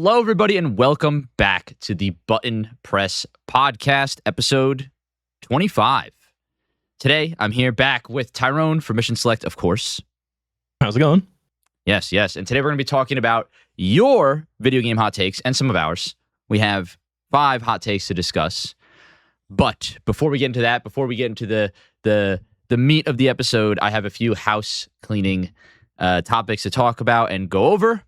Hello, everybody, and welcome back to the ButtonPress podcast, episode 25. Today, I'm here back with Tyrone from Mission Select, of course. How's it going? Yes. And today we're going to be talking about your video game hot takes and some of ours. We have 5 hot takes to discuss. But before we get into that, before we get into the meat of the episode, I have a few house cleaning topics to talk about and go over.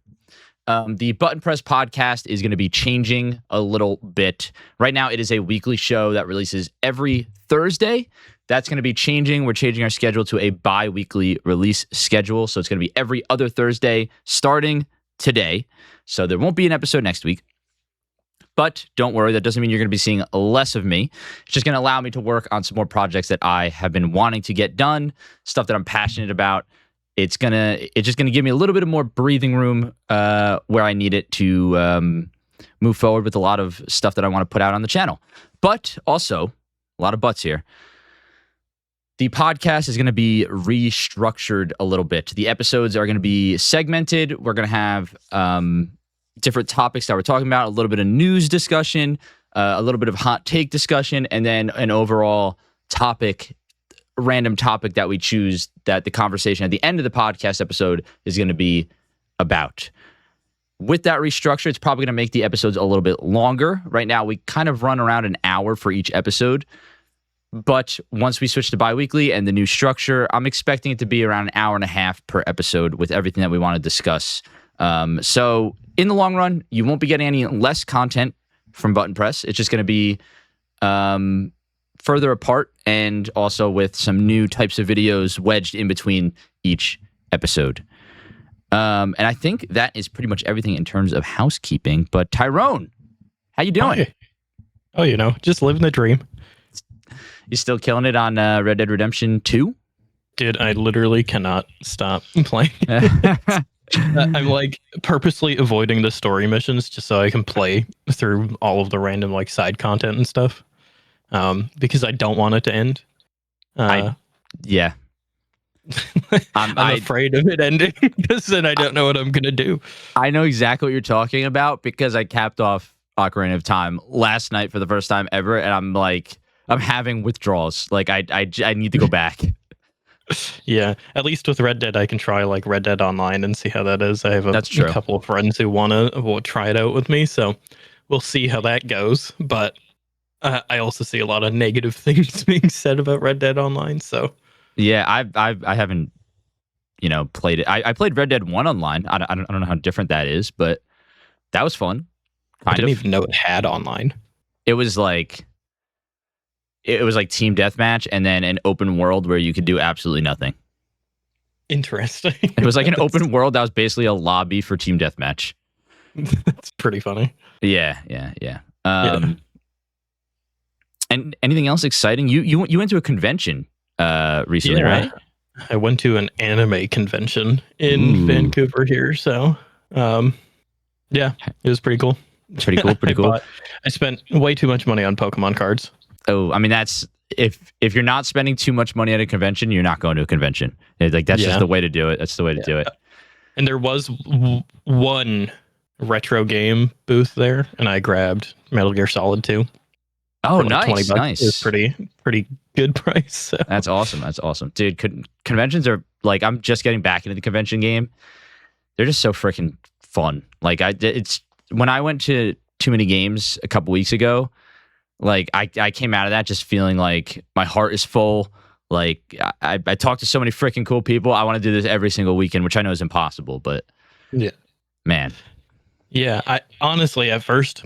The ButtonPress podcast is going to be changing a little bit. Right now, it is a weekly show that releases every Thursday. That's going to be changing. We're changing our schedule to a bi-weekly release schedule. So it's going to be every other Thursday starting today. So there won't be an episode next week. But don't worry, that doesn't mean you're going to be seeing less of me. It's just going to allow me to work on some more projects that I have been wanting to get done, stuff that I'm passionate about. It's just gonna give me a little bit of more breathing room where I need it to move forward with a lot of stuff that I want to put out on the channel. But also, a lot of buts here. The podcast is going to be restructured a little bit. The episodes are going to be segmented. We're going to have different topics that we're talking about, a little bit of news discussion, a little bit of hot take discussion, and then an overall random topic that we choose that the conversation at the end of the podcast episode is going to be about. With that restructure, it's probably going to make the episodes a little bit longer. Right now, we kind of run around an hour for each episode. But once we switch to bi-weekly and the new structure, I'm expecting it to be around an hour and a half per episode with everything that we want to discuss. So in the long run, you won't be getting any less content from ButtonPress. It's just going to be further apart and also with some new types of videos wedged in between each episode. And I think that is pretty much everything in terms of housekeeping. But Tyrone, how you doing? Oh, just living the dream. You still killing it on Red Dead Redemption 2? Dude, I literally cannot stop playing. I'm like purposely avoiding the story missions just so I can play through all of the random like side content and stuff. Because I don't want it to end. I'm afraid of it ending because then I don't know what I'm gonna do. I know exactly what you're talking about because I capped off Ocarina of Time last night for the first time ever, and I'm having withdrawals. Like I need to go back. Yeah, at least with Red Dead, I can try like Red Dead Online and see how that is. I have a couple of friends who will try it out with me, so we'll see how that goes. But I also see a lot of negative things being said about Red Dead Online. So yeah, I haven't played it. I played Red Dead 1 online. I don't know how different that is, but that was fun. I didn't even know it had online. It was like team deathmatch and then an open world where you could do absolutely nothing. Interesting. It was like an open world that was basically a lobby for team deathmatch. That's pretty funny. Yeah. And anything else exciting? You went to a convention recently, right? I went to an anime convention in Vancouver here, so yeah, it was pretty cool. Pretty cool. I spent way too much money on Pokemon cards. Oh, I mean that's if you're not spending too much money at a convention, you're not going to a convention. Like that's just the way to do it. That's the way to do it. And there was one retro game booth there, and I grabbed Metal Gear Solid 2. Oh, like nice. It was pretty good price. So. That's awesome. Dude, conventions are like, I'm just getting back into the convention game. They're just so freaking fun. Like it's when I went to Too Many Games a couple weeks ago, like I came out of that just feeling like my heart is full. Like I talked to so many freaking cool people. I want to do this every single weekend, which I know is impossible, but yeah, man. Yeah, I honestly at first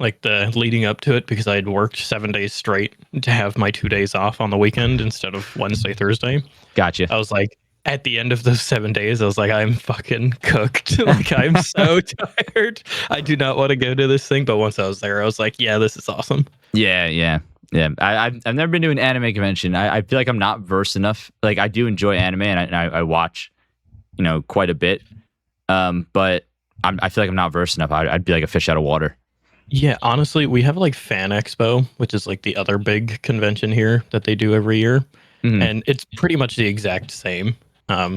like the leading up to it, because I had worked 7 days straight to have my 2 days off on the weekend instead of Wednesday, Thursday. Gotcha. I was like, at the end of those 7 days, I was like, I'm fucking cooked. Like, I'm so tired. I do not want to go to this thing. But once I was there, I was like, yeah, this is awesome. Yeah. I've never been to an anime convention. I feel like I'm not versed enough. Like, I do enjoy anime and I watch, quite a bit. But I feel like I'm not versed enough. I'd be like a fish out of water. Yeah, honestly, we have like Fan Expo, which is like the other big convention here that they do every year. Mm-hmm. And it's pretty much the exact same.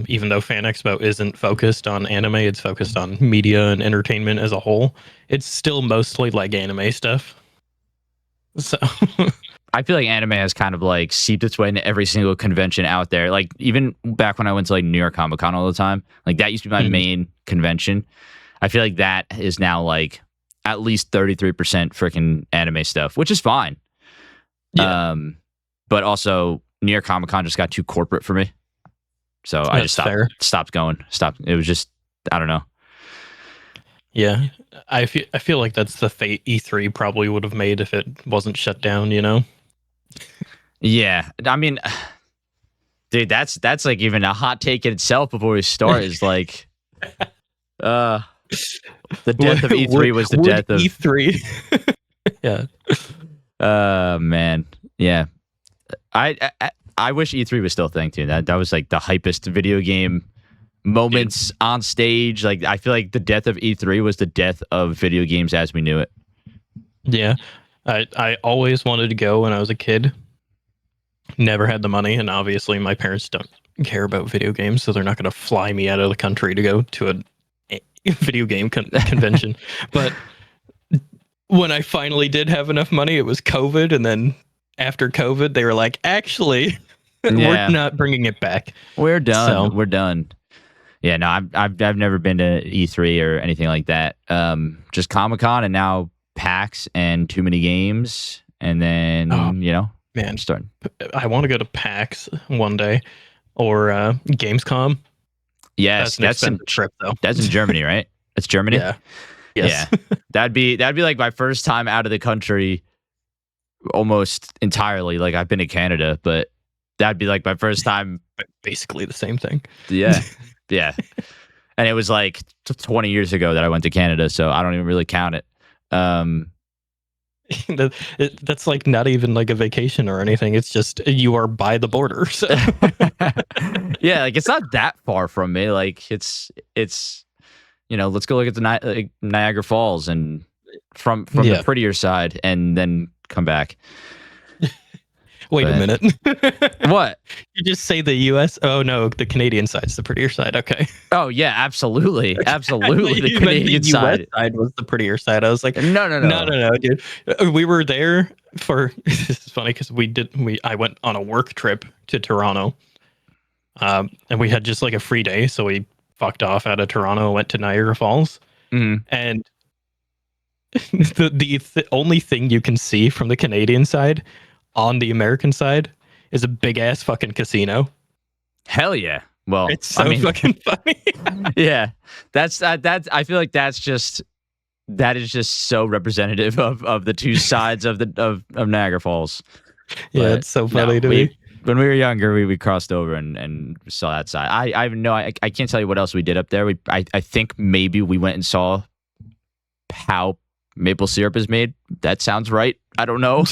Even though Fan Expo isn't focused on anime, it's focused on media and entertainment as a whole. It's still mostly like anime stuff. So I feel like anime has kind of like seeped its way into every single convention out there. Like even back when I went to like New York Comic Con all the time, like that used to be my main convention. I feel like that is now like at least 33% freaking anime stuff, which is fine. Yeah. But also New York Comic Con just got too corporate for me. So I just stopped going. It was just, I don't know. Yeah. I feel like that's the fate E3 probably would have made if it wasn't shut down, you know? Yeah. I mean, dude, that's like even a hot take in itself before we start is like, the death of E3 was the death of E3. Yeah. Man. Yeah. I wish E3 was still a thing too. That was like the hypest video game moments on stage. Like I feel like the death of E3 was the death of video games as we knew it. Yeah. I always wanted to go when I was a kid. Never had the money, and obviously my parents don't care about video games, so they're not going to fly me out of the country to go to a video game convention. But when I finally did have enough money, it was COVID, and then after COVID, they were like, actually, we're not bringing it back. We're done. We're done. Yeah, no, I've never been to E3 or anything like that. Just Comic-Con and now PAX and too many games, and then you know, man, starting. I want to go to PAX one day or Gamescom. Yes, that's in trip though. That's in Germany, right? It's Germany. Yeah. Yes. Yeah. That'd be like my first time out of the country, almost entirely. Like I've been to Canada, but that'd be like my first time. Basically the same thing. Yeah. Yeah. And it was like 20 years ago that I went to Canada, so I don't even really count it. That's like not even like a vacation or anything. It's just you are by the border. So. Yeah, like it's not that far from me. Like it's you know, let's go look at the Niagara Falls and from the prettier side and then come back. Wait a minute. What? You just say the U.S.? Oh, no, the Canadian side's the prettier side. Okay. Oh, yeah, absolutely. Absolutely. The Canadian side was the prettier side. I was like, no, dude. We were there for, this is funny because I went on a work trip to Toronto. And we had just like a free day. So we fucked off out of Toronto, went to Niagara Falls. Mm-hmm. And the only thing you can see from the Canadian side on the American side is a big ass fucking casino. Hell yeah. Well, it's so fucking funny. Yeah. That's I feel like that is just so representative of the two sides of Niagara Falls. Yeah, but it's so funny to me. When we were younger, we crossed over and saw that side. I can't tell you what else we did up there. I think maybe we went and saw how maple syrup is made. That sounds right. I don't know.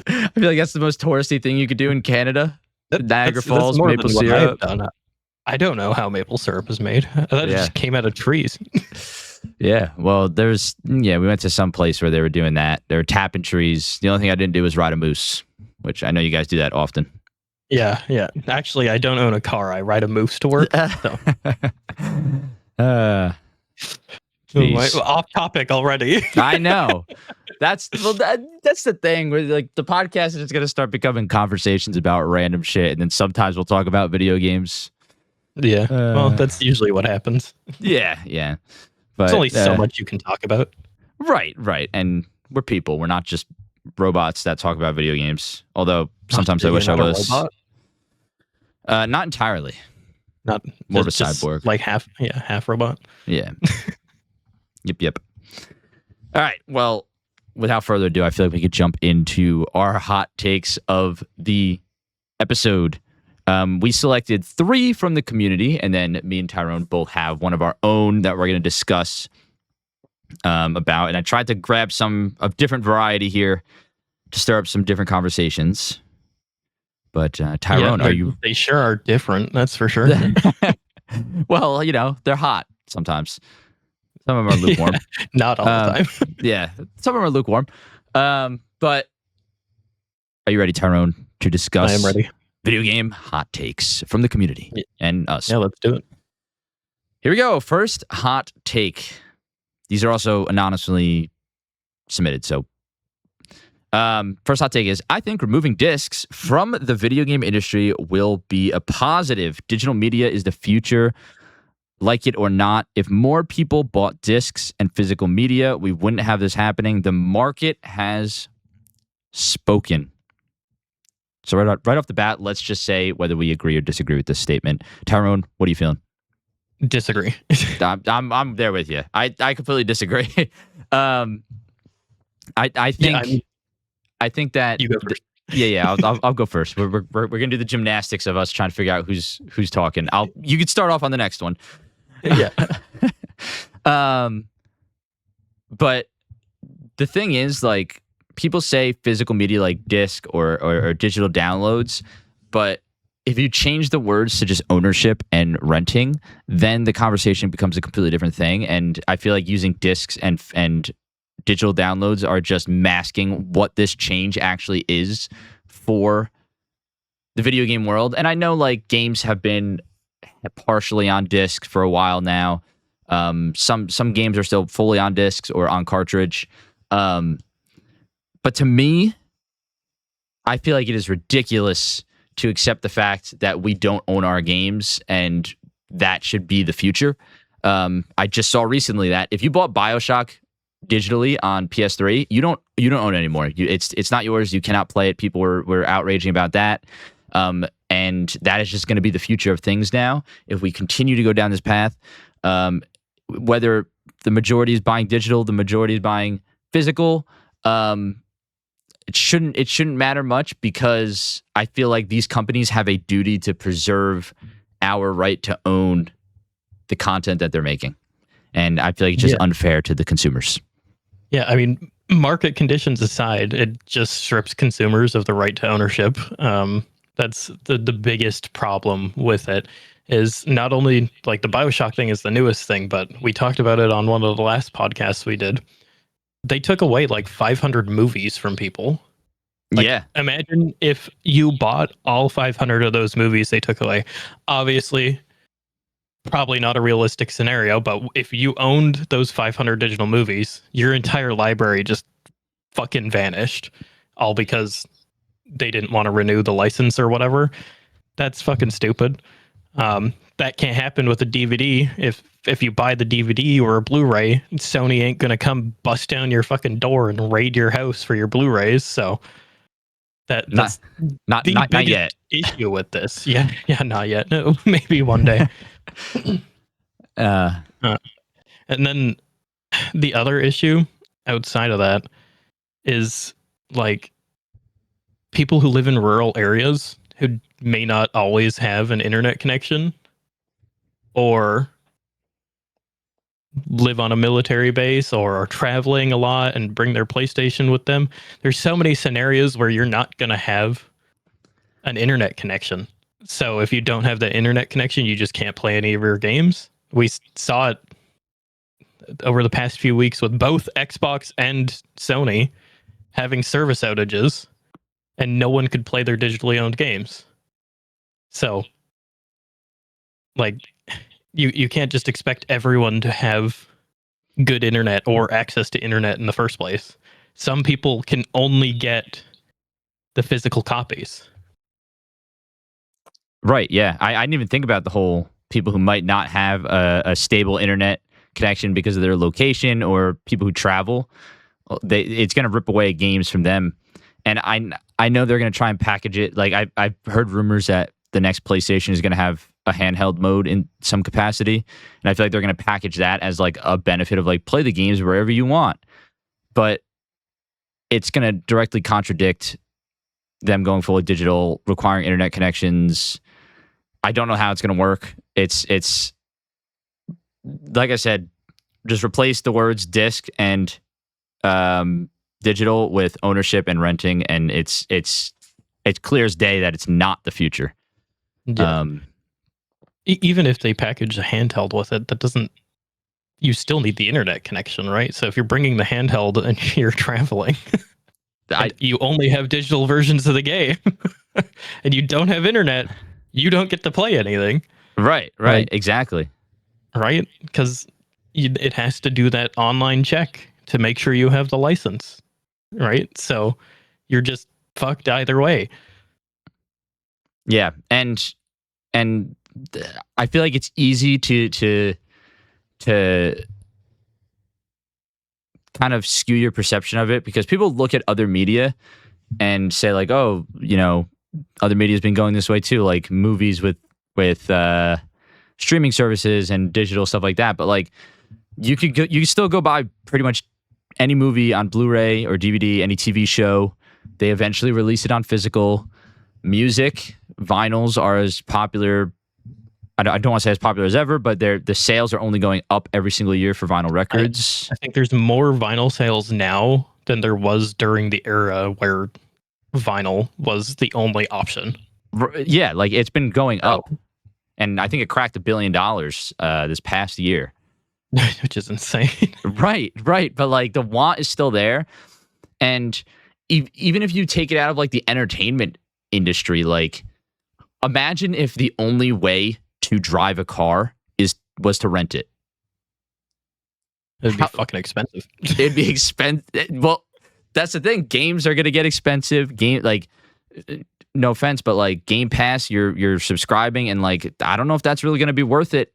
I feel like that's the most touristy thing you could do in Canada. Niagara Falls, maple syrup. I don't know how maple syrup is made. That just came out of trees. Yeah. Well, we went to some place where they were doing that. They were tapping trees. The only thing I didn't do was ride a moose, which I know you guys do that often. Yeah. Yeah. Actually, I don't own a car. I ride a moose to work. So. Off topic already. I know. That's the thing. Where like the podcast is just gonna start becoming conversations about random shit, and then sometimes we'll talk about video games. Yeah. Well, that's usually what happens. Yeah. Yeah. But there's only so much you can talk about. Right. And we're people. We're not just robots that talk about video games. Although sometimes I wish I was. Not entirely. Not more of a cyborg. Like half robot. Yeah. Yep. All right. Well, without further ado, I feel like we could jump into our hot takes of the episode. We selected 3 from the community, and then me and Tyrone both have one of our own that we're going to discuss about. And I tried to grab some of different variety here to stir up some different conversations. But Tyrone, are you? They sure are different. That's for sure. Well, you know, they're hot sometimes. Some of them are lukewarm. Not all the time. Yeah, some of them are lukewarm. But are you ready, Tyrone, to discuss? I am ready. video game hot takes from the community and us. Yeah, let's do it. Here we go. First hot take. These are also anonymously submitted. So, first hot take is, I think removing discs from the video game industry will be a positive. Digital media is the future. Like it or not, if more people bought discs and physical media, we wouldn't have this happening. The market has spoken. So right off the bat, let's just say whether we agree or disagree with this statement. Tyrone, what are you feeling? Disagree. I'm there with you. I completely disagree. I think I think that you go first. Yeah. I'll go first. We're gonna do the gymnastics of us trying to figure out who's talking. You could start off on the next one. Yeah. But the thing is, like, people say physical media like disc or digital downloads, but if you change the words to just ownership and renting, then the conversation becomes a completely different thing. And I feel like using discs and digital downloads are just masking what this change actually is for the video game world. And I know, like, games have been partially on disc for a while now. Some games are still fully on discs or on cartridge. But to me, I feel like it is ridiculous to accept the fact that we don't own our games, and that should be the future. I just saw recently that if you bought BioShock digitally on PS3, you don't own it anymore. It's not yours. You cannot play it. People were outraging about that. And that is just going to be the future of things now. If we continue to go down this path, whether the majority is buying digital, the majority is buying physical, it shouldn't matter much, because I feel like these companies have a duty to preserve our right to own the content that they're making. And I feel like it's just unfair to the consumers. Yeah, I mean, market conditions aside, it just strips consumers of the right to ownership. That's the biggest problem with it, is not only like the BioShock thing is the newest thing, but we talked about it on one of the last podcasts we did. They took away like 500 movies from people. Like, yeah. Imagine if you bought all 500 of those movies they took away. Obviously, probably not a realistic scenario, but if you owned those 500 digital movies, your entire library just fucking vanished, all because they didn't want to renew the license or whatever. That's fucking stupid. That can't happen with a DVD. If you buy the DVD or a Blu-ray, Sony ain't gonna come bust down your fucking door and raid your house for your Blu-rays. So that's not yet. Issue with this. Yeah, not yet. No, maybe one day. And then the other issue outside of that is, like, people who live in rural areas who may not always have an internet connection, or live on a military base, or are traveling a lot and bring their PlayStation with them. There's so many scenarios where you're not going to have an internet connection. So if you don't have the internet connection, you just can't play any of your games. We saw it over the past few weeks with both Xbox and Sony having service outages, and no one could play their digitally owned games. So, like, you can't just expect everyone to have good internet or access to internet in the first place. Some people can only get the physical copies. Right, yeah. I didn't even think about the whole people who might not have a stable internet connection because of their location, or people who travel. It's going to rip away games from them. And I know they're going to try and package it. Like, I've heard rumors that the next PlayStation is going to have a handheld mode in some capacity. And I feel like they're going to package that as, like, a benefit of, like, play the games wherever you want. But it's going to directly contradict them going fully digital, requiring internet connections. I don't know how it's going to work. It's like I said, just replace the words disc and digital with ownership and renting, and it's clear as day that it's not the future. Yeah. Even if they package a handheld with it, that doesn't. You still need the internet connection, right? So if you're bringing the handheld and you're traveling, you only have digital versions of the game. and you don't have internet, you don't get to play anything. Right, exactly. Right? Because it has to do that online check to make sure you have the license. Right? So you're just fucked either way. Yeah, and I feel like it's easy to kind of skew your perception of it because people look at other media and say like, oh, other media has been going this way too, like movies with streaming services and digital stuff like that. But like, you can still go buy pretty much any movie on Blu-ray or DVD, any TV show. They eventually release it on physical. Music, vinyls are as popular. I don't want to say as popular as ever, but the sales are only going up every single year for vinyl records. I think there's more vinyl sales now than there was during the era where vinyl was the only option. Yeah, like it's been going up. And I think it cracked $1 billion this past year. Which is insane. Right. But like the want is still there. And even if you take it out of like the entertainment industry, like imagine if the only way to drive a car was to rent it. It'd be fucking expensive. It'd be expensive. Well, that's the thing. Games are going to get expensive. No offense, but like Game Pass, you're subscribing, and like I don't know if that's really going to be worth it.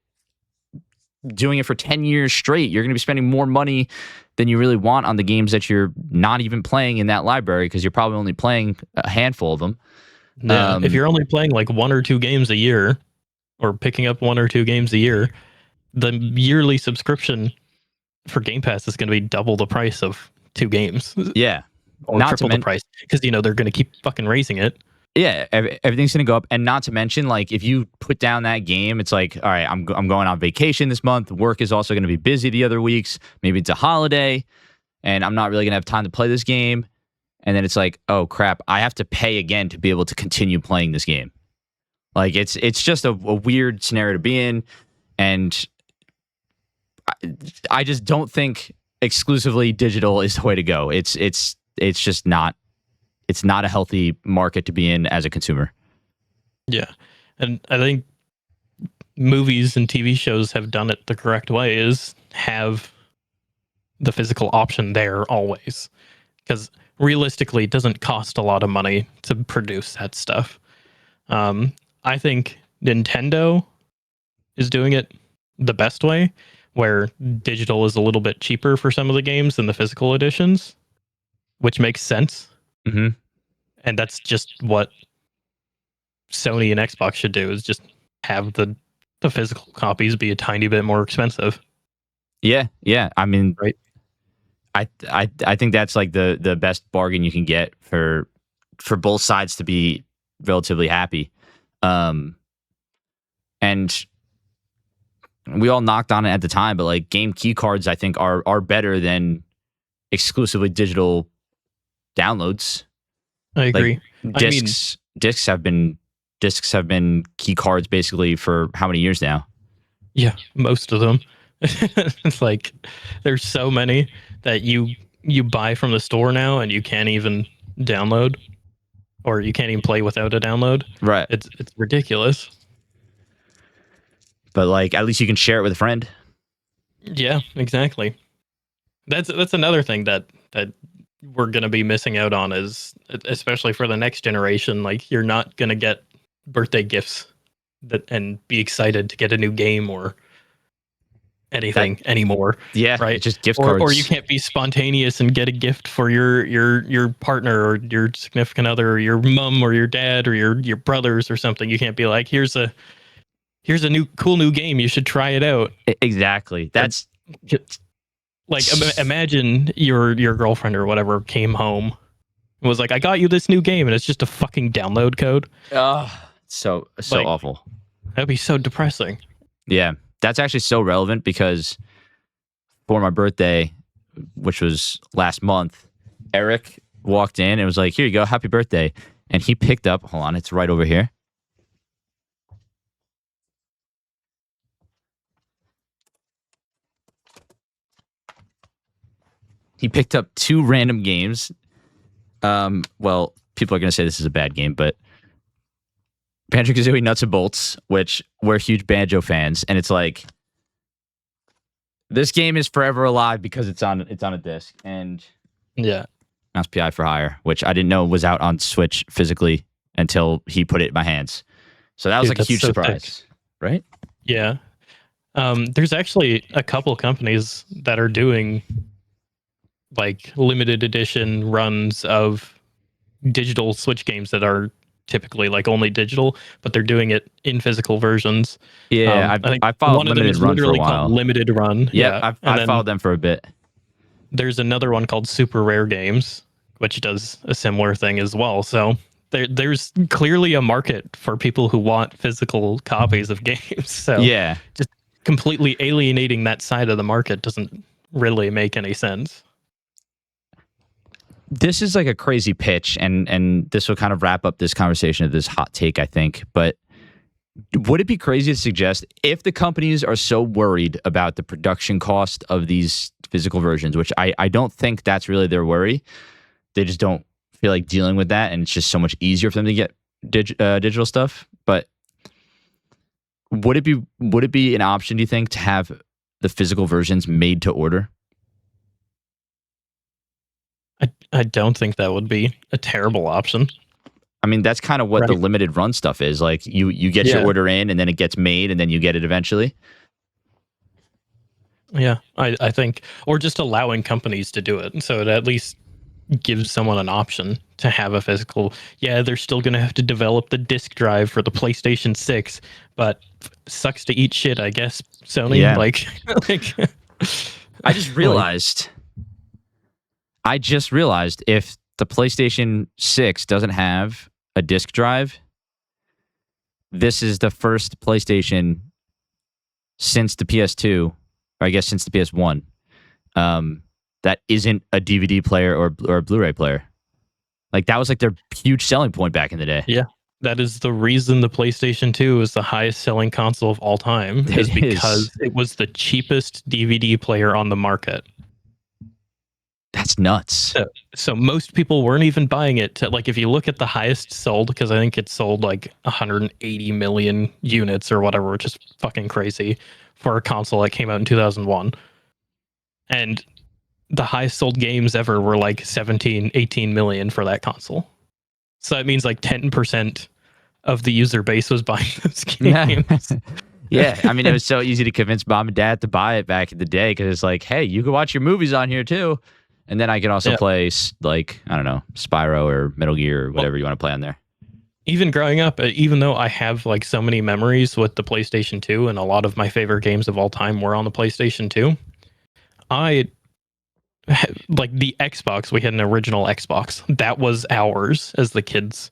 Doing it for 10 years straight, you're going to be spending more money than you really want on the games that you're not even playing in that library because you're probably only playing a handful of them. Yeah, if you're only playing like 1 or 2 games a year, or picking up 1 or 2 games a year, the yearly subscription for Game Pass is going to be double the price of 2 games. Yeah, or triple the price because they're going to keep fucking raising it. Yeah, everything's going to go up. And not to mention, like, if you put down that game, it's like, all right, I'm going on vacation this month. Work is also going to be busy the other weeks. Maybe it's a holiday, and I'm not really going to have time to play this game. And then it's like, oh, crap, I have to pay again to be able to continue playing this game. Like, it's just a weird scenario to be in. And I just don't think exclusively digital is the way to go. It's just not. It's not a healthy market to be in as a consumer. Yeah. And I think movies and TV shows have done it the correct way, is have the physical option there always. Because realistically, it doesn't cost a lot of money to produce that stuff. I think Nintendo is doing it the best way, where digital is a little bit cheaper for some of the games than the physical editions, which makes sense. Mm-hmm. And that's just what Sony and Xbox should do, is just have the physical copies be a tiny bit more expensive. Yeah. I mean, right. I think that's like the best bargain you can get for both sides to be relatively happy. And we all knocked on it at the time, but like game key cards, I think are better than exclusively digital downloads. I agree. Like, discs have been key cards basically for how many years now? Yeah, most of them. It's like there's so many that you buy from the store now and you can't even download, or you can't even play without a download. Right. It's ridiculous. But like at least you can share it with a friend. Yeah, exactly. That's another thing that we're going to be missing out on, is especially for the next generation. Like, you're not going to get birthday gifts and be excited to get a new game or anything anymore. Yeah, right. Just gift cards. Or you can't be spontaneous and get a gift for your partner or your significant other or your mom or your dad or your brothers or something. You can't be like, here's a cool new game, you should try it out. Exactly. That's like, imagine your girlfriend or whatever came home and was like, I got you this new game, and it's just a fucking download code. So like, awful. That'd be so depressing. Yeah, that's actually so relevant, because for my birthday, which was last month, Eric walked in and was like, here you go, happy birthday. And he picked up, hold on, it's right over here. He picked up 2 random games. Well, people are going to say this is a bad game, but Banjo-Kazooie Nuts and Bolts, which we're huge Banjo fans, and it's like this game is forever alive because it's on a disc. And Mouse PI for Hire, which I didn't know was out on Switch physically until he put it in my hands. So that was like a huge surprise, right? Yeah. There's actually a couple companies that are doing like limited edition runs of digital Switch games that are typically like only digital, but they're doing it in physical versions. Yeah, I followed Limited Run for a while. Limited Run. Yeah, I followed them for a bit. There's another one called Super Rare Games, which does a similar thing as well. So there's clearly a market for people who want physical copies of games. So yeah, just completely alienating that side of the market doesn't really make any sense. This is like a crazy pitch, and this will kind of wrap up this conversation of this hot take, I think. But would it be crazy to suggest if the companies are so worried about the production cost of these physical versions, which I don't think that's really their worry, they just don't feel like dealing with that, and it's just so much easier for them to get digital stuff. But would it be an option, do you think, to have the physical versions made to order? I don't think that would be a terrible option. I mean, that's kind of what the limited run stuff is. Like you get your order in, and then it gets made, and then you get it eventually. Yeah, I think, or just allowing companies to do it. So it at least gives someone an option to have a physical. Yeah, they're still going to have to develop the disk drive for the PlayStation 6, but sucks to eat shit, I guess, Sony. Yeah. Like I just realized if the PlayStation 6 doesn't have a disk drive, this is the first PlayStation since the PS2, or I guess since the PS1, that isn't a DVD player or a Blu-ray player. Like that was like their huge selling point back in the day. Yeah, that is the reason the PlayStation 2 is the highest selling console of all time, is because it was the cheapest DVD player on the market. That's nuts. So most people weren't even buying it. Like if you look at the highest sold, because I think it sold like 180 million units or whatever, which is fucking crazy for a console that came out in 2001. And the highest sold games ever were like 17, 18 million for that console. So that means like 10% of the user base was buying those games. Yeah, I mean, it was so easy to convince mom and dad to buy it back in the day because it's like, hey, you can watch your movies on here too. And then I can also play, like, I don't know, Spyro or Metal Gear or whatever you want to play on there. Even growing up, even though I have like so many memories with the PlayStation 2 and a lot of my favorite games of all time were on the PlayStation 2, like the Xbox, we had an original Xbox. That was ours as the kids.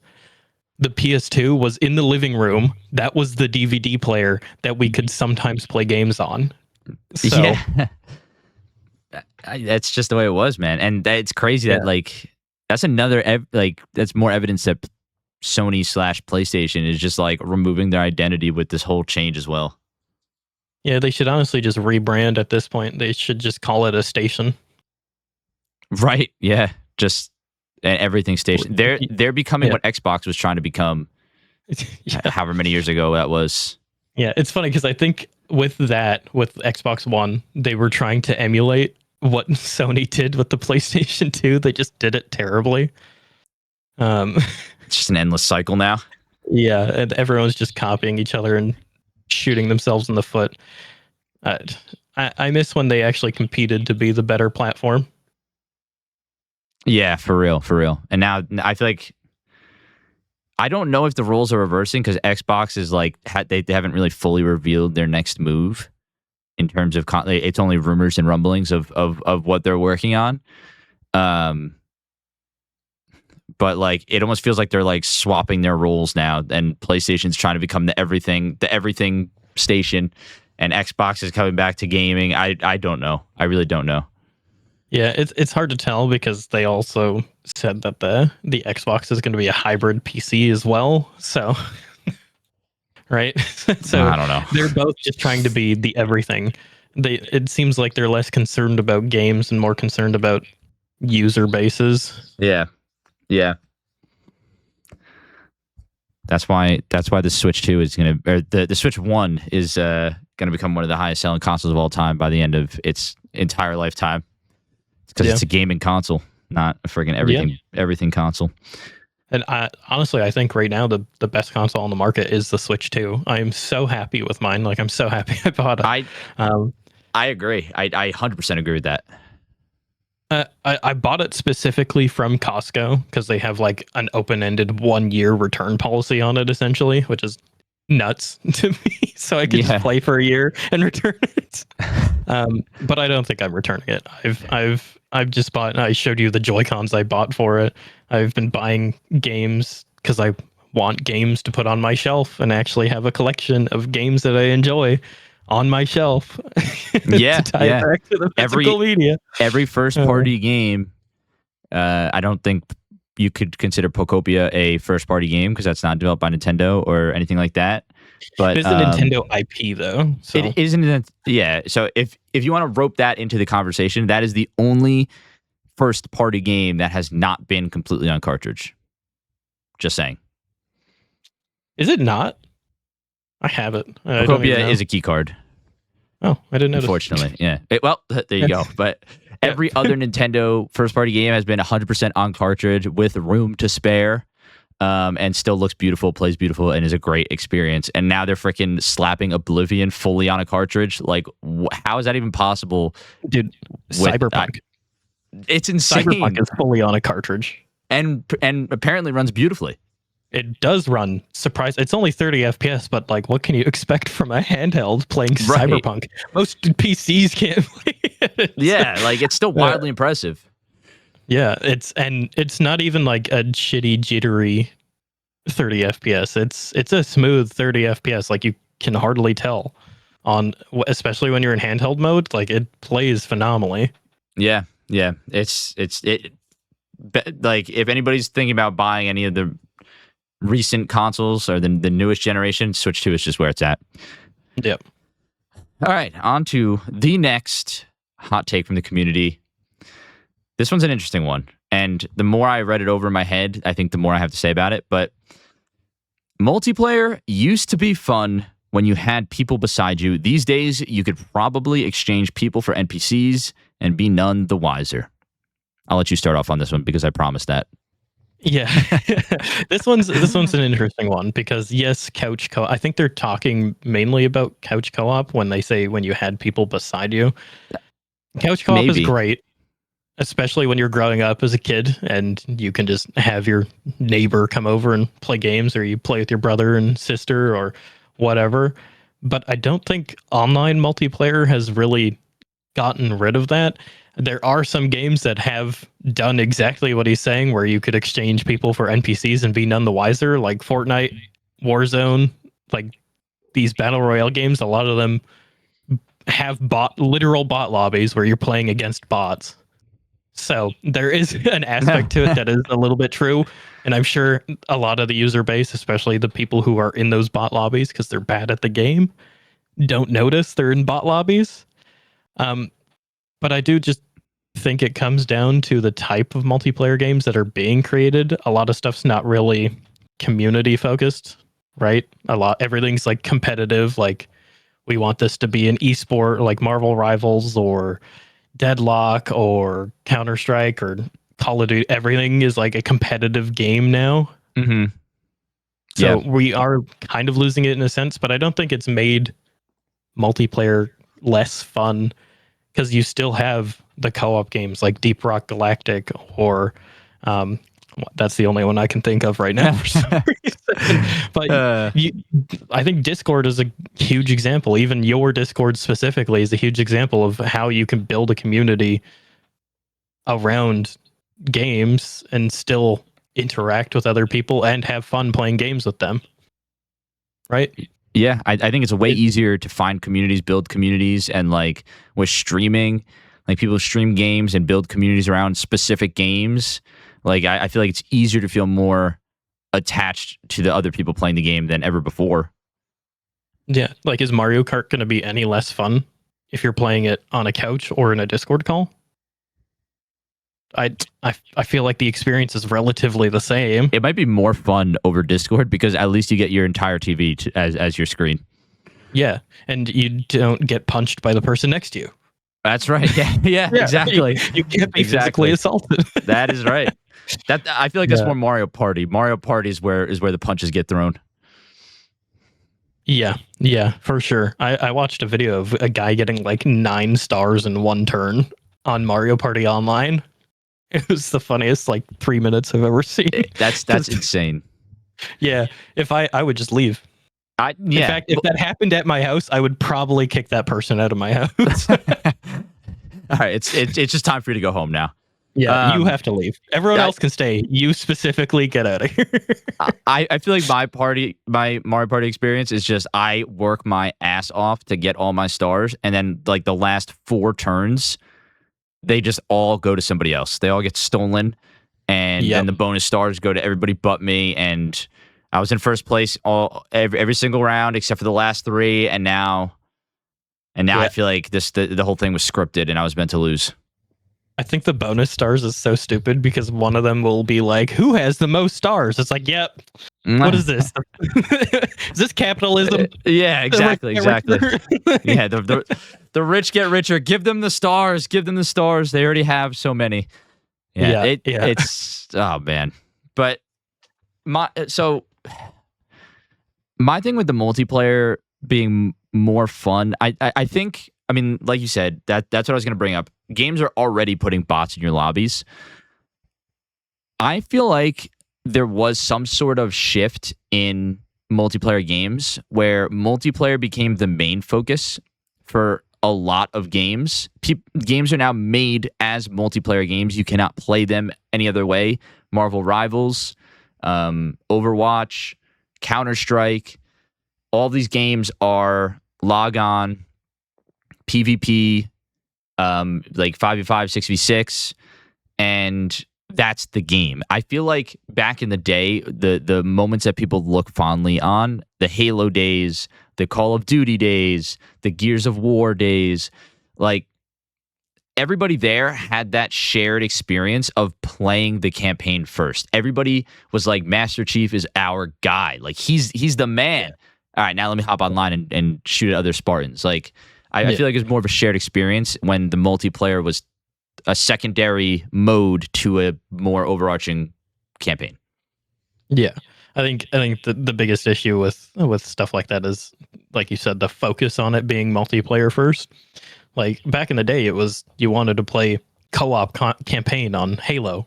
The PS2 was in the living room. That was the DVD player that we could sometimes play games on. So, yeah. That's just the way it was, man. And it's crazy that like that's another that's more evidence that Sony / PlayStation is just like removing their identity with this whole change as well. Yeah, they should honestly just rebrand at this point. They should just call it a station. Right. Yeah. Just everything station. They're becoming what Xbox was trying to become however many years ago that was. Yeah, it's funny because I think with Xbox One, they were trying to emulate what Sony did with the PlayStation 2. They just did it terribly. It's just an endless cycle now. Yeah, and everyone's just copying each other and shooting themselves in the foot. I miss when they actually competed to be the better platform. Yeah, for real. And now I feel like I don't know if the roles are reversing because Xbox is like they haven't really fully revealed their next move in terms of it's only rumors and rumblings of what they're working on. But like it almost feels like they're like swapping their roles now, and PlayStation's trying to become the everything station, and Xbox is coming back to gaming. I don't know. I really don't know. Yeah, it's hard to tell because they also said that the Xbox is going to be a hybrid PC as well. So, right? So I don't know. They're both just trying to be the everything. It seems like they're less concerned about games and more concerned about user bases. Yeah. That's why the Switch 2 is going to, or the Switch 1 is going to become one of the highest selling consoles of all time by the end of its entire lifetime. Because it's a gaming console, not a friggin' everything console. And honestly, I think right now the best console on the market is the Switch 2. I'm so happy with mine. Like, I'm so happy I bought it. I agree. I 100% agree with that. I bought it specifically from Costco because they have like an open-ended 1-year return policy on it, essentially, which is nuts to me. So I could just play for a year and return it. But I don't think I'm returning it. I've just bought. I showed you the Joy-Cons I bought for it. I've been buying games because I want games to put on my shelf and actually have a collection of games that I enjoy on my shelf. Yeah, to tie it back to the physical media. Every first party game, I don't think you could consider Pokopia a first party game because that's not developed by Nintendo or anything like that. But it's a Nintendo IP though. So. It isn't. Yeah. So if you want to rope that into the conversation, that is the only first party game that has not been completely on cartridge. Just saying. Is it not? I have it. Pokopia is a key card. Oh, I didn't notice. Unfortunately, yeah. Well, there you go. But every other Nintendo first-party game has been 100% on cartridge with room to spare, and still looks beautiful, plays beautiful, and is a great experience. And now they're freaking slapping Oblivion fully on a cartridge. Like, how is that even possible? Dude, Cyberpunk. It's insane. Cyberpunk is fully on a cartridge. And apparently runs beautifully. It does run. Surprise! It's only 30 FPS, but like, what can you expect from a handheld playing Cyberpunk? Most PCs can't play it. Yeah, like it's still wildly impressive. Yeah, it's not even like a shitty jittery 30 FPS. It's a smooth 30 FPS. Like you can hardly tell especially when you're in handheld mode. Like it plays phenomenally. Yeah. It's like if anybody's thinking about buying any of the recent consoles or the newest generation, Switch 2 is just where it's at. Yep. All right, on to the next hot take from the community. This one's an interesting one, and the more I read it over in my head, I think the more I have to say about it. But multiplayer used to be fun when you had people beside you. These days, you could probably exchange people for NPCs and be none the wiser. I'll let you start off on this one because I promised that. Yeah, this one's an interesting one because yes, couch co. I think they're talking mainly about couch co-op when they say when you had people beside you. Couch co-op is great, especially when you're growing up as a kid and you can just have your neighbor come over and play games, or you play with your brother and sister or whatever. But I don't think online multiplayer has really gotten rid of that. There are some games that have done exactly what he's saying, where you could exchange people for NPCs and be none the wiser, like Fortnite, Warzone, like these battle royale games. A lot of them have literal bot lobbies where you're playing against bots. So there is an aspect to it that is a little bit true. And I'm sure a lot of the user base, especially the people who are in those bot lobbies because they're bad at the game, don't notice they're in bot lobbies. But I do just think it comes down to the type of multiplayer games that are being created. A lot of stuff's not really community focused, right? Everything's like competitive. Like we want this to be an esport, like Marvel Rivals or Deadlock or Counter-Strike or Call of Duty. Everything is like a competitive game now. Mm-hmm. So we are kind of losing it in a sense, but I don't think it's made multiplayer less fun because you still have the co-op games like Deep Rock Galactic or that's the only one I can think of right now for some reason. But I think Discord is a huge example. Even your Discord specifically is a huge example of how you can build a community around games and still interact with other people and have fun playing games with them. Right? Yeah, I think it's way easier to find communities, build communities, and like with streaming, like people stream games and build communities around specific games. Like I feel like it's easier to feel more attached to the other people playing the game than ever before. Yeah, like is Mario Kart going to be any less fun if you're playing it on a couch or in a Discord call? I feel like the experience is relatively the same. It might be more fun over Discord because at least you get your entire TV as your screen. Yeah, and you don't get punched by the person next to you. That's right. Yeah, exactly. You can't be physically assaulted. That is right. That I feel like that's more Mario Party. Mario Party is where the punches get thrown. Yeah, for sure. I watched a video of a guy getting like 9 stars in one turn on Mario Party Online. It was the funniest 3 minutes I've ever seen. That's insane. Yeah, if I would just leave. In fact, if that happened at my house, I would probably kick that person out of my house. All right, it's just time for you to go home now. Yeah, you have to leave. Everyone else can stay. You specifically get out of here. I feel like my Mario Party experience is just I work my ass off to get all my stars, and then the last 4 turns, they just all go to somebody else. They all get stolen, and then the bonus stars go to everybody but me. And I was in first place every single round except for the last 3, and now I feel like the whole thing was scripted, and I was meant to lose. I think the bonus stars is so stupid because one of them will be like, "Who has the most stars?" It's like, "Yep." What is this? Is this capitalism? Yeah, exactly. Yeah, the rich get richer. Give them the stars. Give them the stars. They already have so many. It's oh man. But my thing with the multiplayer being more fun, I think. I mean, like you said, that's what I was going to bring up. Games are already putting bots in your lobbies. I feel like there was some sort of shift in multiplayer games where multiplayer became the main focus for a lot of games. Games are now made as multiplayer games. You cannot play them any other way. Marvel Rivals, Overwatch, Counter-Strike, all these games are log on, PvP, 5v5, 6v6, and that's the game. I feel like back in the day, the moments that people look fondly on, the Halo days, the Call of Duty days, the Gears of War days, everybody there had that shared experience of playing the campaign first. Everybody was like, Master Chief is our guy. He's the man. All right, now let me hop online and shoot at other Spartans. I feel like it's more of a shared experience when the multiplayer was a secondary mode to a more overarching campaign. Yeah, I think the biggest issue with stuff like that is, like you said, the focus on it being multiplayer first. Back in the day, it was you wanted to play co-op campaign on Halo.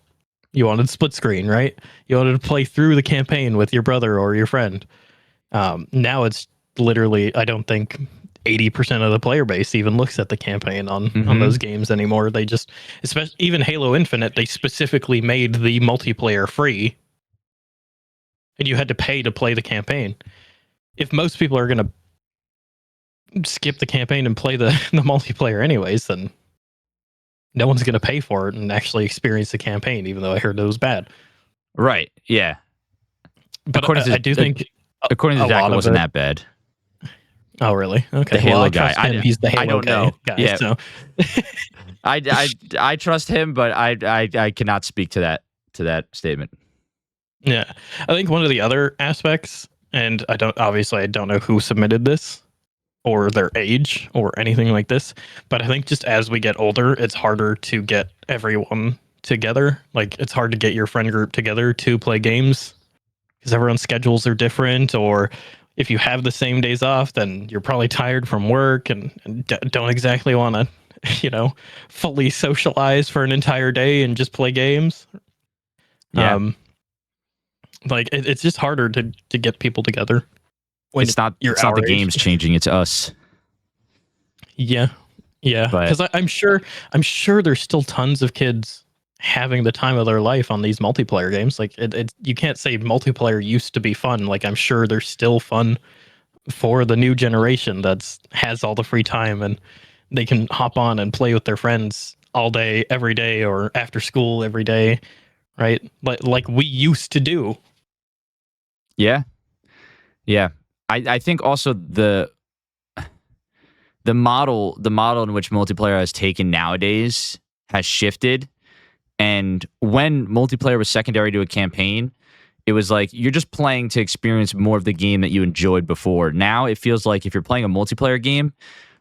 You wanted split screen, right? You wanted to play through the campaign with your brother or your friend. Now it's literally, I don't think 80% of the player base even looks at the campaign on those games anymore. They just, especially even Halo Infinite, they specifically made the multiplayer free, and you had to pay to play the campaign. If most people are going to skip the campaign and play the multiplayer anyways, then no one's going to pay for it and actually experience the campaign, even though I heard it was bad. Right, yeah. But according to Zach, it wasn't that bad. Oh, really? Okay. The Halo guy. He's the Halo guy. Yeah. So. I trust him, but I cannot speak to that statement. Yeah. I think one of the other aspects, and I don't know who submitted this or their age or anything like this, but I think just as we get older, it's harder to get everyone together. It's hard to get your friend group together to play games because everyone's schedules are different, or if you have the same days off, then you're probably tired from work and don't exactly want to, fully socialize for an entire day and just play games. Yeah. It's just harder to get people together. It's not the games changing, it's us. Yeah. Because I'm sure there's still tons of kids having the time of their life on these multiplayer games. You can't say multiplayer used to be fun. I'm sure there's still fun for the new generation that's has all the free time and they can hop on and play with their friends all day, every day, or after school every day, right? Like we used to do. Yeah. I think also the model in which multiplayer has taken nowadays has shifted. And when multiplayer was secondary to a campaign, it was like you're just playing to experience more of the game that you enjoyed before. Now it feels like if you're playing a multiplayer game,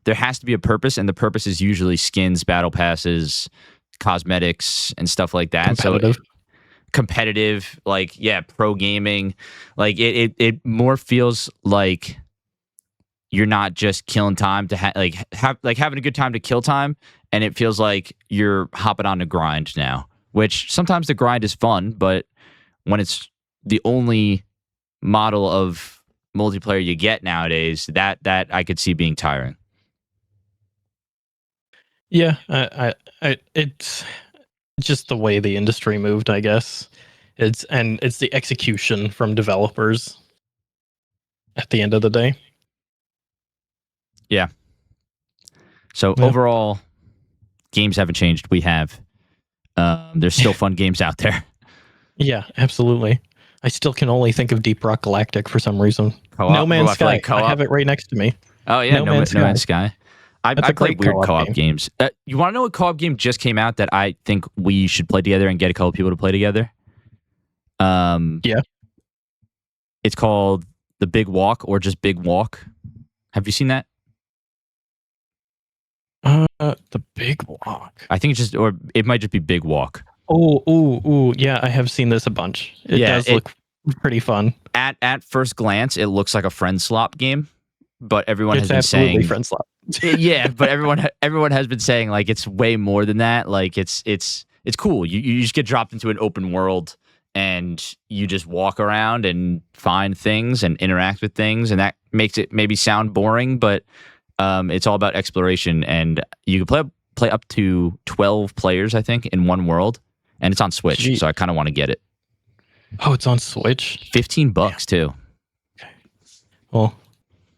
there has to be a purpose, and the purpose is usually skins, battle passes, cosmetics, and stuff like that. Competitive. So competitive, like, yeah, pro gaming. Like it more feels like you're not just killing time to having a good time to kill time, and it feels like you're hopping on the grind now. Which sometimes the grind is fun, but when it's the only model of multiplayer you get nowadays, that I could see being tiring. Yeah, it's just the way the industry moved, I guess. It's the execution from developers at the end of the day. Yeah. So overall, games haven't changed. We have. There's still fun games out there. Yeah, absolutely. I still can only think of Deep Rock Galactic for some reason. Co-op? No Man's Sky. Like I have it right next to me. Oh yeah, No Man's Sky. I play weird co-op game. games. You want to know what co-op game just came out that I think we should play together and get a couple people to play together? Yeah. It's called The Big Walk or just Big Walk. Have you seen that? The Big Walk. I think it's just, or it might just be Big Walk. Oh, yeah, I have seen this a bunch. It does look pretty fun. At first glance, it looks like a friend slop game, but everyone has been saying friend slop. Yeah, but everyone has been saying like it's way more than that. Like it's cool. You just get dropped into an open world and you just walk around and find things and interact with things, and that makes it maybe sound boring, but it's all about exploration, and you can play up to 12 players, I think, in one world, and it's on Switch. So I kind of want to get it. Oh, it's on Switch. $15 too. Okay. Well,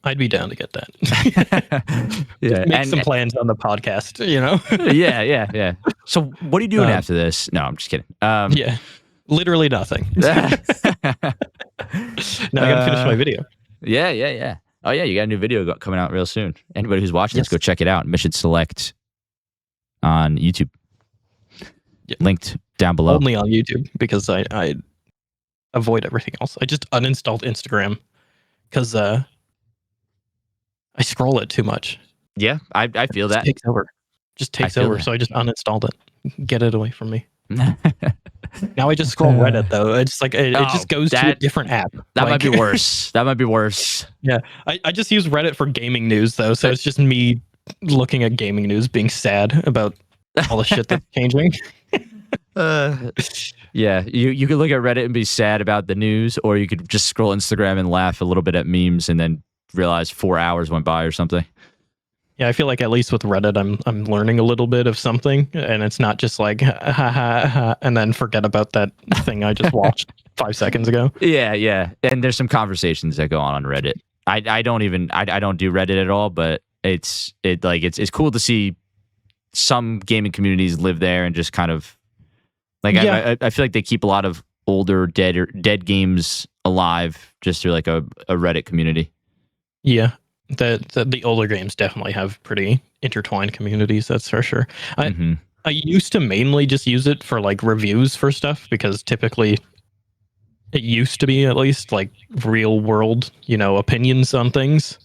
I'd be down to get that. Yeah, make some plans on the podcast. You know. Yeah. So what are you doing after this? No, I'm just kidding. Yeah, literally nothing. Now I gotta finish my video. Yeah. Oh yeah, you got a new video coming out real soon. Anybody who's watching this, go check it out. Mission Select on YouTube. Yeah. Linked down below. Only on YouTube because I avoid everything else. I just uninstalled Instagram because I scroll it too much. Yeah, I feel that. Takes over. Just takes over. So I just uninstalled it. Get it away from me. Now I just scroll Reddit though. It's like it just goes to a different app. That might be worse. That might be worse. Yeah, I just use Reddit for gaming news though, so it's just me looking at gaming news, being sad about all the shit that's changing. Yeah, you could look at Reddit and be sad about the news, or you could just scroll Instagram and laugh a little bit at memes, and then realize 4 hours went by or something. Yeah, I feel like at least with Reddit, I'm learning a little bit of something, and it's not just like ha ha ha, and then forget about that thing I just watched 5 seconds ago. Yeah, and there's some conversations that go on Reddit. I don't do Reddit at all, but it's cool to see some gaming communities live there and just kind of like I feel like they keep a lot of older dead games alive just through like a Reddit community. Yeah. The older games definitely have pretty intertwined communities, that's for sure. I used to mainly just use it for like reviews for stuff because typically it used to be at least like real world, opinions on things.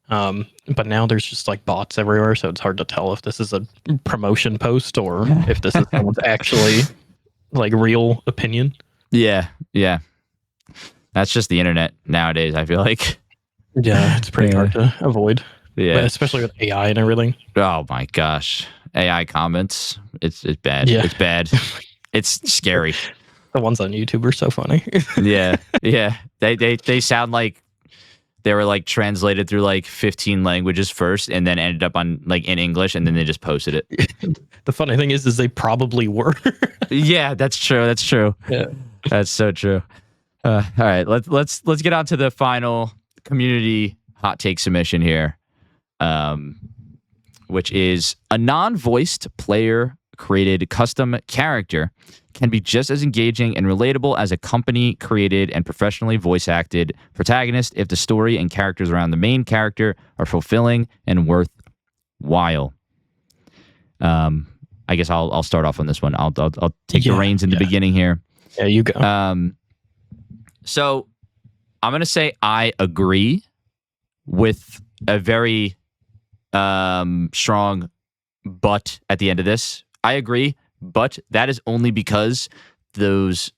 But now there's just like bots everywhere, so it's hard to tell if this is a promotion post or if this is someone's actually like real opinion. Yeah. That's just the internet nowadays, I feel like. Yeah, it's pretty hard to avoid. Yeah, but especially with AI and everything. Oh my gosh, AI comments. It's bad. Yeah. It's bad. It's scary. The ones on YouTube are so funny. Yeah. They sound like they were like translated through like 15 languages first, and then ended up on like in English, and then they just posted it. The funny thing is they probably were. Yeah, that's true. Yeah, that's so true. All right, let's get on to the final community hot take submission here, which is a non-voiced player created custom character can be just as engaging and relatable as a company created and professionally voice acted protagonist if the story and characters around the main character are fulfilling and worthwhile. I I guess I'll start off on this one. I'll take the reins in the beginning here. Yeah, you go. So I'm gonna say I agree with a very strong but at the end of this. I agree, but that is only because those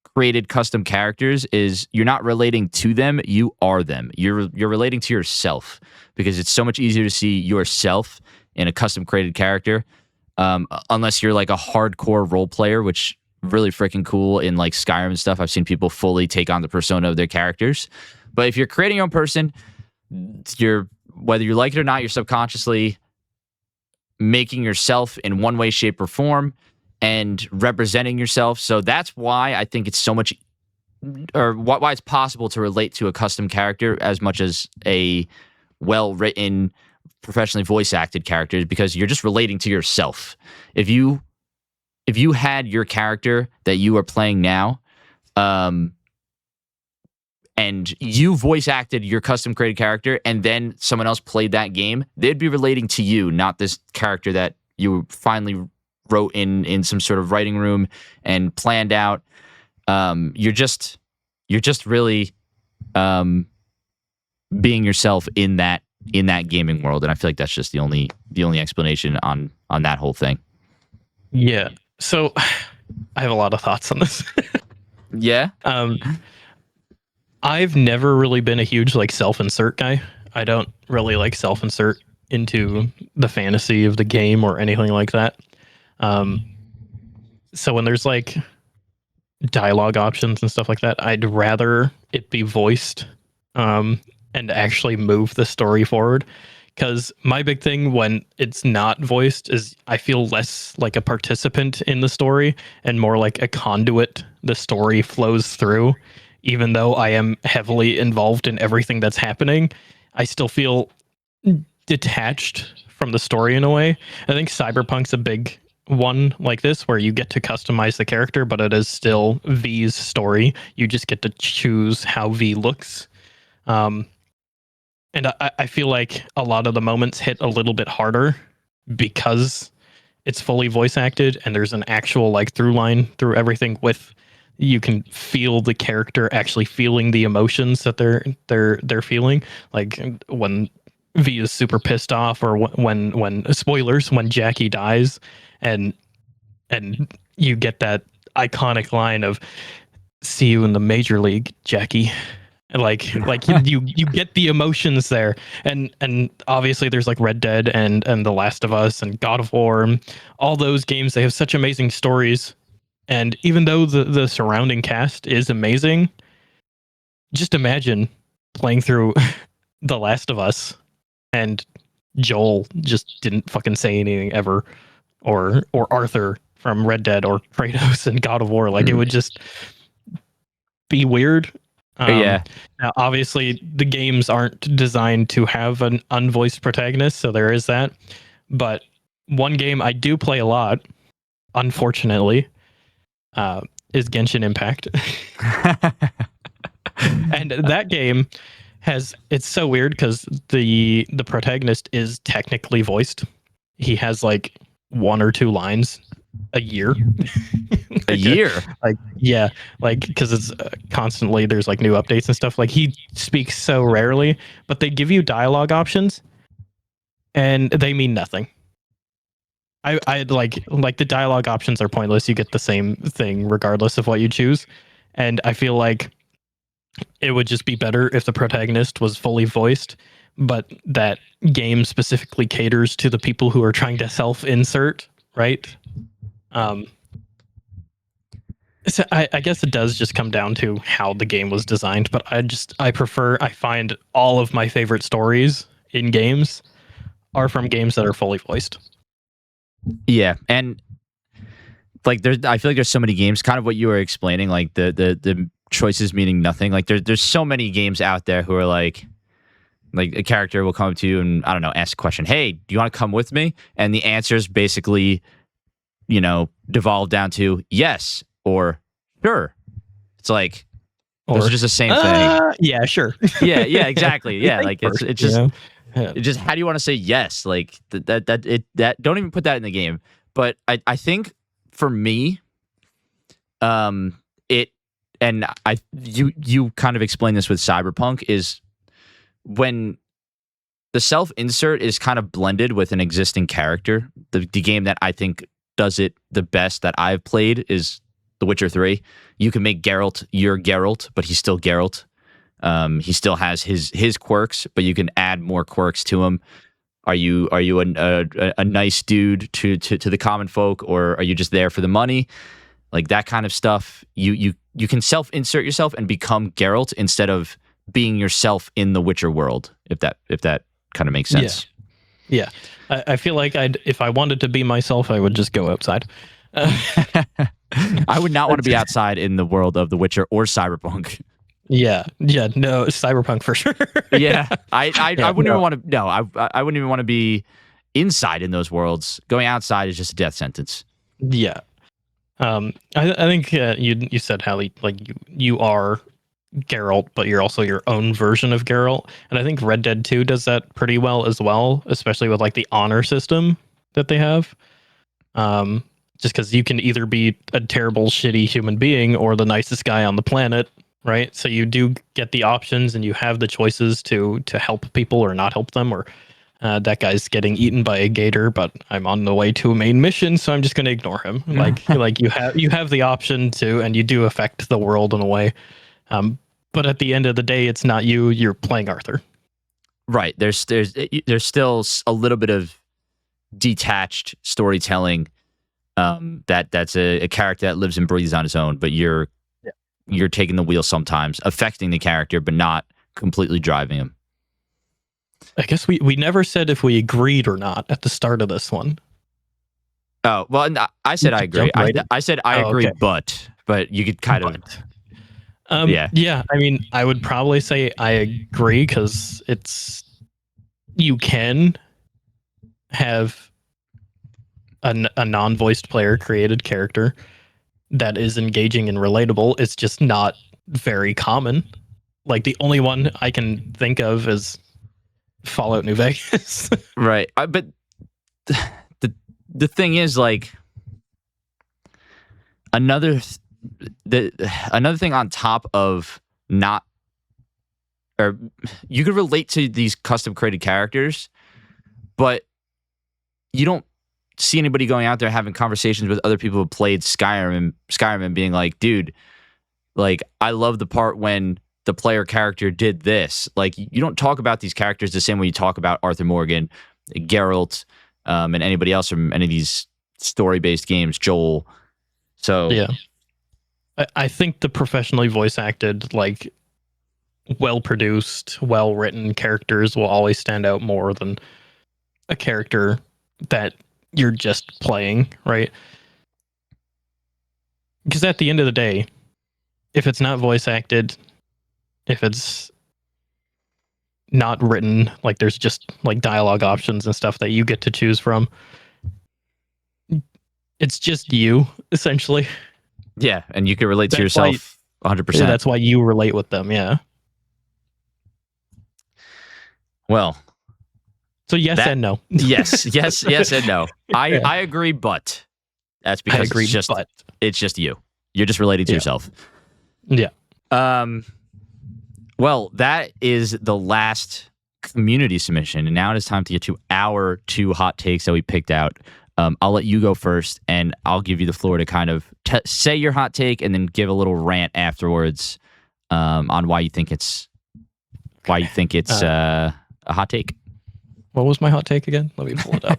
created custom characters is you're not relating to them, you are them. You're relating to yourself because it's so much easier to see yourself in a custom created character, unless you're like a hardcore role player, which really freaking cool in like Skyrim and stuff. I've seen people fully take on the persona of their characters. But if you're creating your own person, whether you like it or not, you're subconsciously making yourself in one way, shape, or form and representing yourself. So that's why I think it's so much, or why it's possible to relate to a custom character as much as a well-written, professionally voice-acted character, because you're just relating to yourself. If you had your character that you are playing now, and you voice acted your custom created character, and then someone else played that game, they'd be relating to you, not this character that you finally wrote in some sort of writing room and planned out. You're just really being yourself in that gaming world, and I feel like that's just the only explanation on that whole thing. Yeah. So I have a lot of thoughts on this. Yeah. I've never really been a huge like self-insert guy. I don't really like self-insert into the fantasy of the game or anything like that. So when there's like dialogue options and stuff like that, I'd rather it be voiced and actually move the story forward. Because my big thing when it's not voiced is I feel less like a participant in the story and more like a conduit the story flows through. Even though I am heavily involved in everything that's happening, I still feel detached from the story in a way. I think Cyberpunk's a big one like this, where you get to customize the character, but it is still V's story. You just get to choose how V looks. And I feel like a lot of the moments hit a little bit harder because it's fully voice acted and there's an actual like through line through everything with you can feel the character actually feeling the emotions that they're feeling. Like when V is super pissed off, or when spoilers, when Jackie dies, and you get that iconic line of "See you in the major league, Jackie." Like you get the emotions there, and obviously there's like Red Dead and The Last of Us and God of War, and all those games. They have such amazing stories, and even though the surrounding cast is amazing, just imagine playing through The Last of Us and Joel just didn't fucking say anything ever, or Arthur from Red Dead, or Kratos and God of War. Like it would just be weird. Yeah. Now, obviously, the games aren't designed to have an unvoiced protagonist, so there is that. But one game I do play a lot, unfortunately, is Genshin Impact. And that game it's so weird because the protagonist is technically voiced. He has like one or two lines a year. A year? Like, yeah, like because it's constantly there's like new updates and stuff. Like he speaks so rarely, but they give you dialogue options and they mean nothing. I like the dialogue options are pointless. You get the same thing regardless of what you choose. And I feel like it would just be better if the protagonist was fully voiced, but that game specifically caters to the people who are trying to self-insert, right? So I guess it does just come down to how the game was designed, but I find all of my favorite stories in games are from games that are fully voiced. Yeah, and like I feel like there's so many games, kind of what you were explaining, like the choices meaning nothing. Like there's so many games out there who are like a character will come up to you and, I don't know, ask a question. Hey, do you want to come with me? And the answers basically, devolve down to yes or sure. It's like those are just the same thing. Yeah, sure. Yeah, exactly. Yeah, like it's just Yeah. it just how do you want to say yes? Like that don't even put that in the game. but I think for me, it and you kind of explained this with Cyberpunk is when the self-insert is kind of blended with an existing character. The game that I think does it the best that I've played is The Witcher 3. You can make Geralt your Geralt, but he's still Geralt. He still has his quirks, but you can add more quirks to him. Are you a nice dude to the common folk, or are you just there for the money? Like that kind of stuff. You can self-insert yourself and become Geralt instead of being yourself in the Witcher world. If that kind of makes sense. Yeah. I feel like if I wanted to be myself, I would just go outside. I would not want to be outside in the world of The Witcher or Cyberpunk. No, Cyberpunk for sure. Yeah, I wouldn't even want to. No, I wouldn't even want to be inside in those worlds. Going outside is just a death sentence. Yeah, I think you said, Hallie, like you are Geralt, but you're also your own version of Geralt, and I think Red Dead 2 does that pretty well as well, especially with like the honor system that they have. Just because you can either be a terrible, shitty human being or the nicest guy on the planet. Right, so you do get the options, and you have the choices to help people or not help them. Or that guy's getting eaten by a gator, but I'm on the way to a main mission, so I'm just going to ignore him. Like you have the option to, and you do affect the world in a way. But at the end of the day, it's not you. You're playing Arthur. Right. There's still a little bit of detached storytelling. That's a character that lives and breathes on his own, but you're taking the wheel sometimes, affecting the character, but not completely driving him. I guess we never said if we agreed or not at the start of this one. Oh, well, I said I agree. I said I agree, okay. but you could kind of... Yeah, I mean, I would probably say I agree because you can have a non-voiced player created character that is engaging and relatable. It's just not very common. Like the only one I can think of is Fallout New Vegas. Right. But the thing is, like, another thing on top of not, or you could relate to these custom created characters, but you don't see anybody going out there having conversations with other people who played Skyrim and being like, dude, like, I love the part when the player character did this. Like, you don't talk about these characters the same way you talk about Arthur Morgan, Geralt, and anybody else from any of these story-based games, Joel. So yeah, I think the professionally voice acted, like, well-produced, well-written characters will always stand out more than a character that you're just playing, right? Because at the end of the day, if it's not voice acted, if it's not written, like there's just like dialogue options and stuff that you get to choose from, it's just you, essentially. Yeah, and you can relate to yourself 100%. Yeah, that's why you relate with them, yeah. Well... So yes and no. yes and no. I agree, but that's because it's just you. You're just relating to yourself. Yeah. Well, that is the last community submission, and now it is time to get to our 2 hot takes that we picked out. I'll let you go first, and I'll give you the floor to kind of say your hot take, and then give a little rant afterwards on why you think it's a hot take. What was my hot take again? Let me pull it up.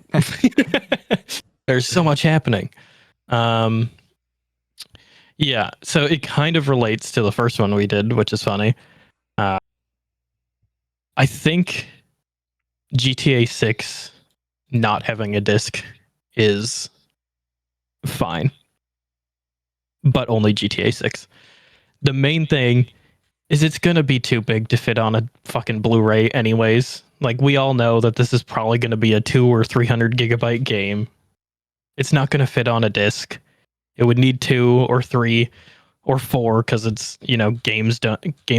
There's so much happening. Yeah, so it kind of relates to the first one we did, which is funny. I think GTA 6 not having a disc is fine, but only GTA 6. The main thing is it's going to be too big to fit on a fucking Blu-ray anyways. Like, we all know that this is probably going to be a 200 or 300 gigabyte game. It's not going to fit on a disc. It would need 2 or 3 or 4 because it's, game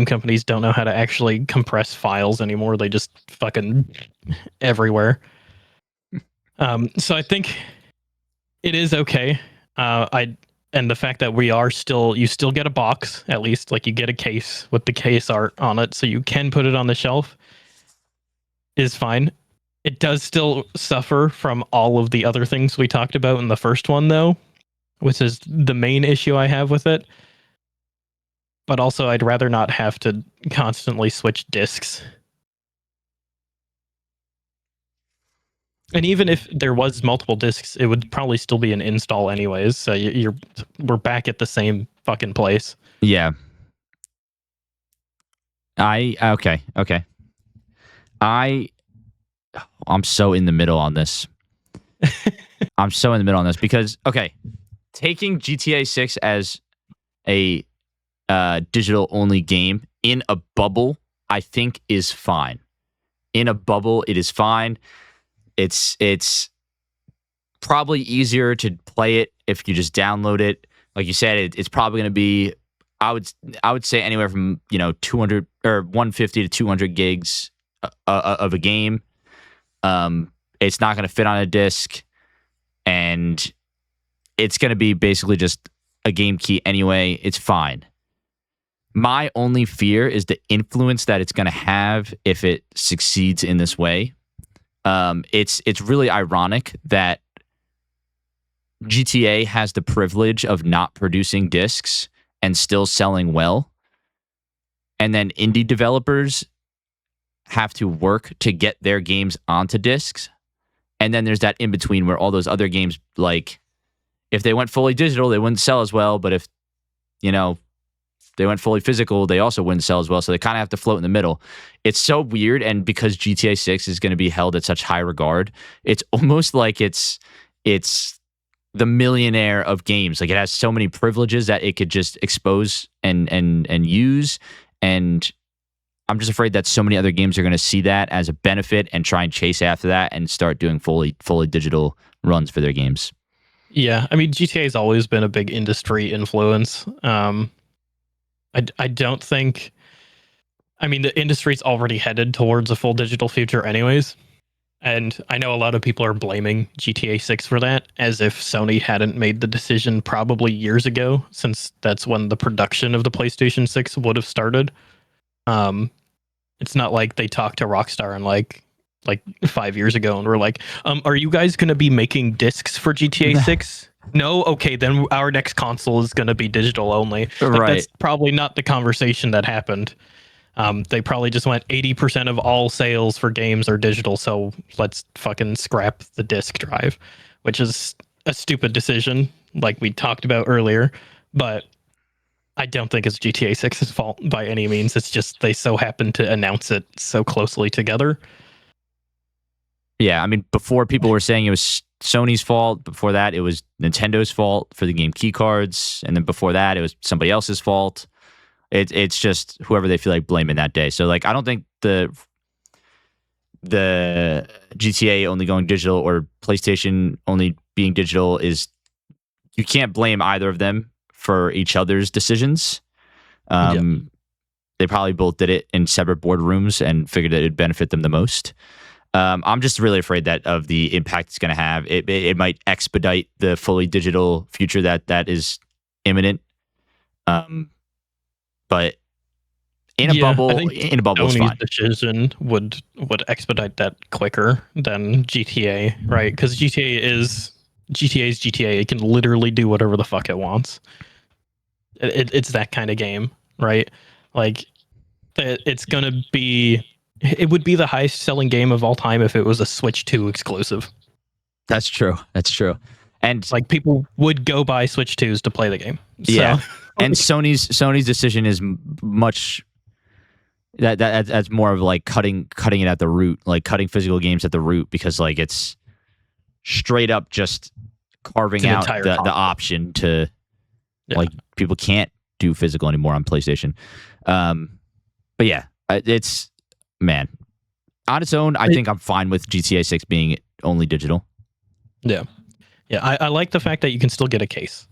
companies don't know how to actually compress files anymore. They just fucking everywhere. So I think It is okay. And the fact that you still get a box, at least, like you get a case with the case art on it, so you can put it on the shelf, is fine. It does still suffer from all of the other things we talked about in the first one, though, which is the main issue I have with it. But also, I'd rather not have to constantly switch discs. And even if there was multiple discs, it would probably still be an install anyways. So we're back at the same fucking place. Yeah. Okay. I'm so in the middle on this. I'm so in the middle on this because, okay, taking GTA 6 as a digital only game in a bubble, I think is fine. In a bubble, it is fine. It's probably easier to play it if you just download it. Like you said, it's probably going to be, I would say anywhere from 200 or 150 to 200 gigs of a game. It's not going to fit on a disc, and it's going to be basically just a game key anyway. It's fine. My only fear is the influence that it's going to have if it succeeds in this way. It's really ironic that GTA has the privilege of not producing discs and still selling well, and then indie developers have to work to get their games onto discs. And then there's that in between where all those other games, like if they went fully digital, they wouldn't sell as well. But if, they went fully physical, they also wouldn't sell as well. So they kind of have to float in the middle. It's so weird. And because GTA 6 is going to be held at such high regard, it's almost like it's the millionaire of games. Like it has so many privileges that it could just expose and use. And I'm just afraid that so many other games are going to see that as a benefit and try and chase after that and start doing fully digital runs for their games. Yeah, I mean, GTA has always been a big industry influence. I don't think... I mean, the industry's already headed towards a full digital future anyways. And I know a lot of people are blaming GTA 6 for that, as if Sony hadn't made the decision probably years ago, since that's when the production of the PlayStation 6 would have started. It's not like they talked to Rockstar and like 5 years ago and were like, are you guys going to be making discs for GTA 6? No? Okay, then our next console is going to be digital only. Like, right. That's probably not the conversation that happened. They probably just went 80% of all sales for games are digital, so let's fucking scrap the disc drive, which is a stupid decision, like we talked about earlier. But I don't think it's GTA 6's fault by any means. It's just they so happened to announce it so closely together. Yeah, I mean, before people were saying it was Sony's fault. Before that, it was Nintendo's fault for the game key cards. And then before that, it was somebody else's fault. It's just whoever they feel like blaming that day. So, like, I don't think the GTA only going digital or PlayStation only being digital is... You can't blame either of them for each other's decisions. They probably both did it in separate boardrooms and figured that it'd benefit them the most. I'm just really afraid that of the impact it's going to have. It might expedite the fully digital future that is imminent. But in a bubble, it's fine. Decision would expedite that quicker than GTA, right? Because GTA is GTA. It can literally do whatever the fuck it wants. It's that kind of game, right? Like, it's gonna be... It would be the highest selling game of all time if it was a Switch 2 exclusive. That's true. And like, people would go buy Switch 2s to play the game. So. Yeah. And Sony's decision is much that's more of like cutting it at the root, like cutting physical games at the root, because like it's straight up just carving out the option to like people can't do physical anymore on PlayStation. But yeah, it's, man, on its own, I think I'm fine with GTA 6 being only digital. Yeah. I like the fact that you can still get a case.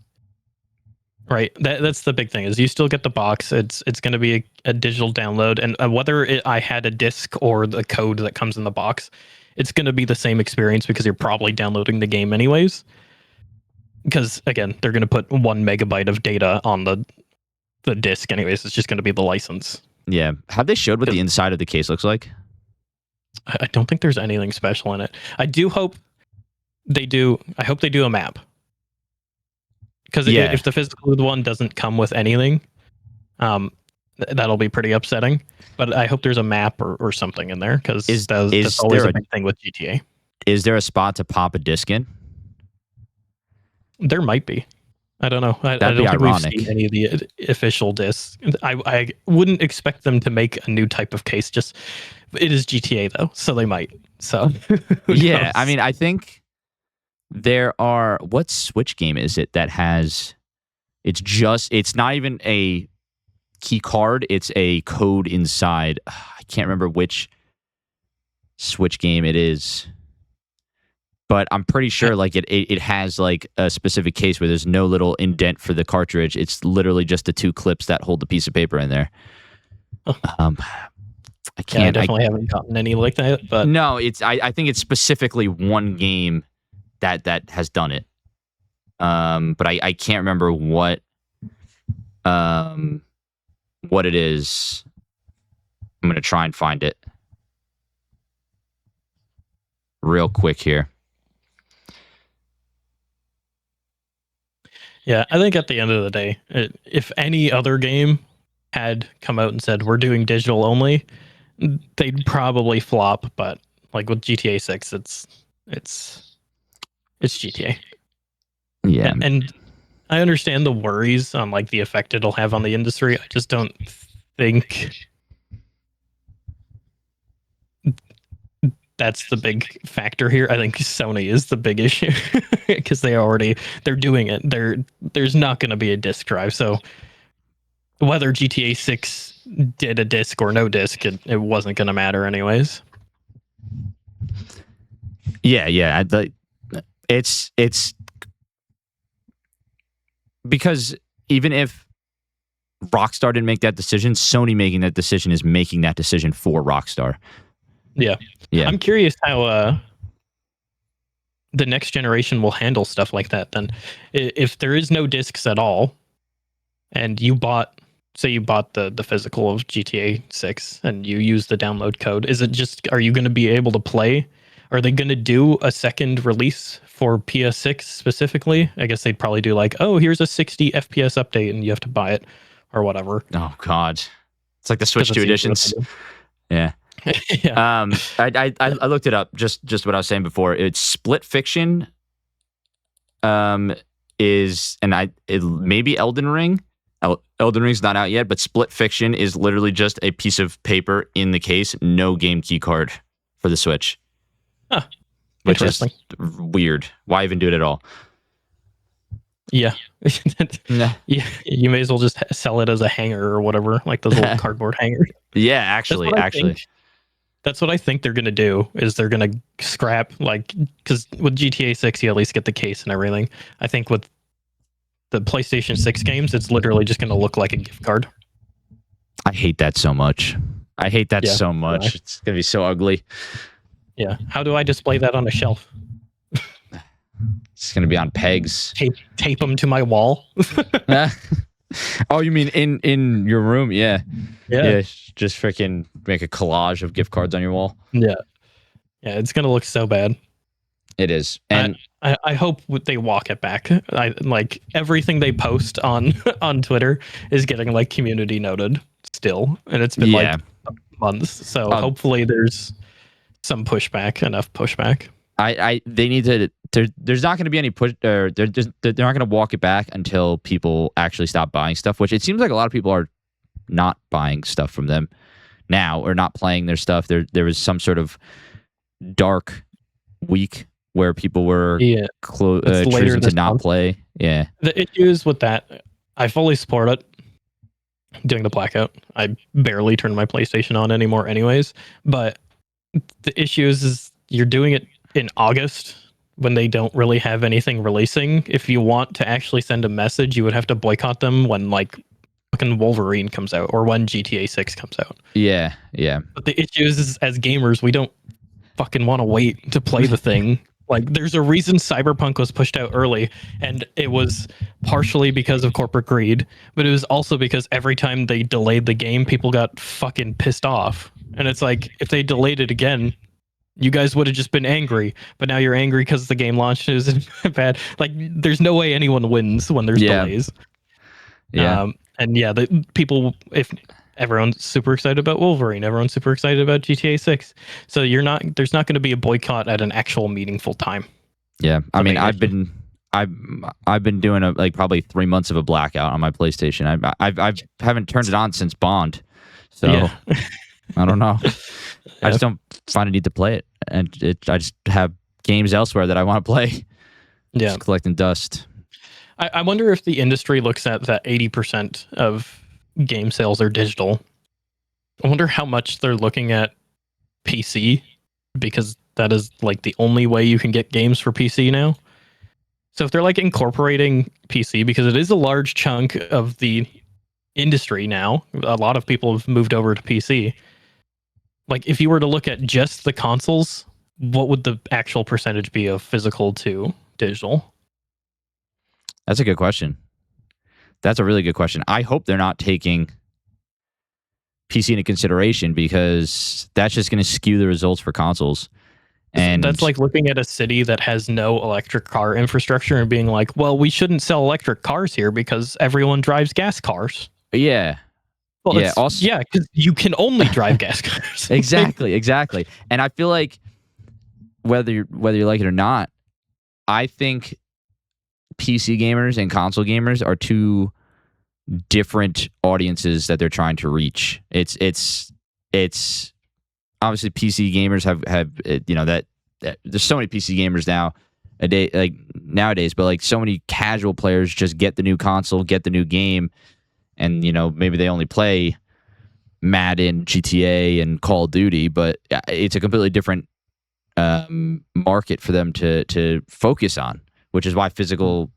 Right, that's the big thing, is you still get the box. It's going to be a digital download, and whether I had a disc or the code that comes in the box, it's going to be the same experience because you're probably downloading the game anyways. because again, they're going to put 1 megabyte of data on the disc anyways. It's just going to be the license. Yeah. Have they showed what the inside of the case looks like? I don't think there's anything special in it. I hope they do a map. Because if the physical one doesn't come with anything, that'll be pretty upsetting. But I hope there's a map or something in there, because that's always a big thing with GTA. Is there a spot to pop a disc in? There might be. I don't know. I don't think we've seen any of the official discs. I wouldn't expect them to make a new type of case. It is GTA though, so they might. So yeah, I mean, I think there are. What Switch game is it that has? It's not even a key card. It's a code inside. I can't remember which Switch game it is. But I'm pretty sure like it has like a specific case where there's no little indent for the cartridge. It's literally just the 2 clips that hold the piece of paper in there. I can't. I definitely haven't gotten any like that. But no, I think it's specifically one game that has done it. But I can't remember what it is. I'm gonna try and find it real quick here. Yeah, I think at the end of the day, if any other game had come out and said we're doing digital only, they'd probably flop. But like with GTA 6, it's GTA. Yeah, and I understand the worries on like the effect it'll have on the industry. I just don't think that's the big factor here. I think Sony is the big issue, because they're doing it. There's not going to be a disc drive. So whether GTA 6 did a disc or no disc, it wasn't going to matter anyways. Yeah. It's because even if Rockstar didn't make that decision, Sony making that decision is making that decision for Rockstar. Yeah. I'm curious how the next generation will handle stuff like that. Then, if there is no discs at all, and you bought the physical of GTA 6 and you use the download code, are you going to be able to play? Are they going to do a second release for PS6 specifically? I guess they'd probably do like, oh, here's a 60 FPS update and you have to buy it or whatever. Oh God, it's like the Switch 2 editions. Yeah. Yeah. I looked it up. Just what I was saying before. It's Split Fiction. Maybe Elden Ring. Elden Ring's not out yet, but Split Fiction is literally just a piece of paper in the case, no game key card for the Switch. Huh. Which is weird. Why even do it at all? Yeah. Yeah. You may as well just sell it as a hanger or whatever, like those little cardboard hangers. Yeah, actually. That's what I think they're going to do, is they're going to scrap, like, because with GTA 6, you at least get the case and everything. I think with the PlayStation 6 games, it's literally just going to look like a gift card. I hate that so much. So much. Yeah. It's going to be so ugly. Yeah. How do I display that on a shelf? It's going to be on pegs. Tape them to my wall. Oh, you mean in your room? Yeah. Just freaking make a collage of gift cards on your wall. Yeah, it's gonna look so bad. It is, and I hope they walk it back. Like everything they post on Twitter is getting like community noted still, and it's been like months. So hopefully there's some pushback, enough pushback. They need to. There's not going to be any push. They're not going to walk it back until people actually stop buying stuff. Which it seems like a lot of people are not buying stuff from them now, or not playing their stuff. There was some sort of dark week where people were choosing to not play. Yeah. The issues with that, I fully support it. Doing the blackout, I barely turn my PlayStation on anymore, anyways. But the issue is you're doing it in August when they don't really have anything releasing. If you want to actually send a message, you would have to boycott them when like fucking Wolverine comes out or when GTA 6 comes out. Yeah. But the issue is as gamers, we don't fucking want to wait to play the thing Like, there's a reason Cyberpunk was pushed out early, and it was partially because of corporate greed, but it was also because every time they delayed the game, people got fucking pissed off. And it's like, if they delayed it again, you guys would have just been angry, but now you're angry because the game launched is bad. Like, there's no way anyone wins when there's delays. Yeah. And yeah, the people, if everyone's super excited about Wolverine, everyone's super excited about GTA 6. So there's not going to be a boycott at an actual meaningful time. Yeah. I mean, I've been doing probably 3 months of a blackout on my PlayStation. I haven't turned it on since Bond. So I don't know. I just don't find a need to play it. And I just have games elsewhere that I want to play. Yeah. Just collecting dust. I wonder if the industry looks at that 80% of game sales are digital. I wonder how much they're looking at PC, because that is like the only way you can get games for PC now. So if they're like incorporating PC, because it is a large chunk of the industry now, a lot of people have moved over to PC. Like, if you were to look at just the consoles, what would the actual percentage be of physical to digital? That's a good question. That's a really good question. I hope they're not taking PC into consideration, because that's just going to skew the results for consoles. And that's like looking at a city that has no electric car infrastructure and being like, well, we shouldn't sell electric cars here because everyone drives gas cars. Yeah. Well, yeah, because you can only drive gas cars. Exactly. And I feel like whether you like it or not, I think PC gamers and console gamers are two different audiences that they're trying to reach. It's obviously PC gamers have that there's so many PC gamers nowadays, but like so many casual players just get the new console, get the new game, and maybe they only play Madden, GTA, and Call of Duty, but it's a completely different market for them to focus on, which is why physical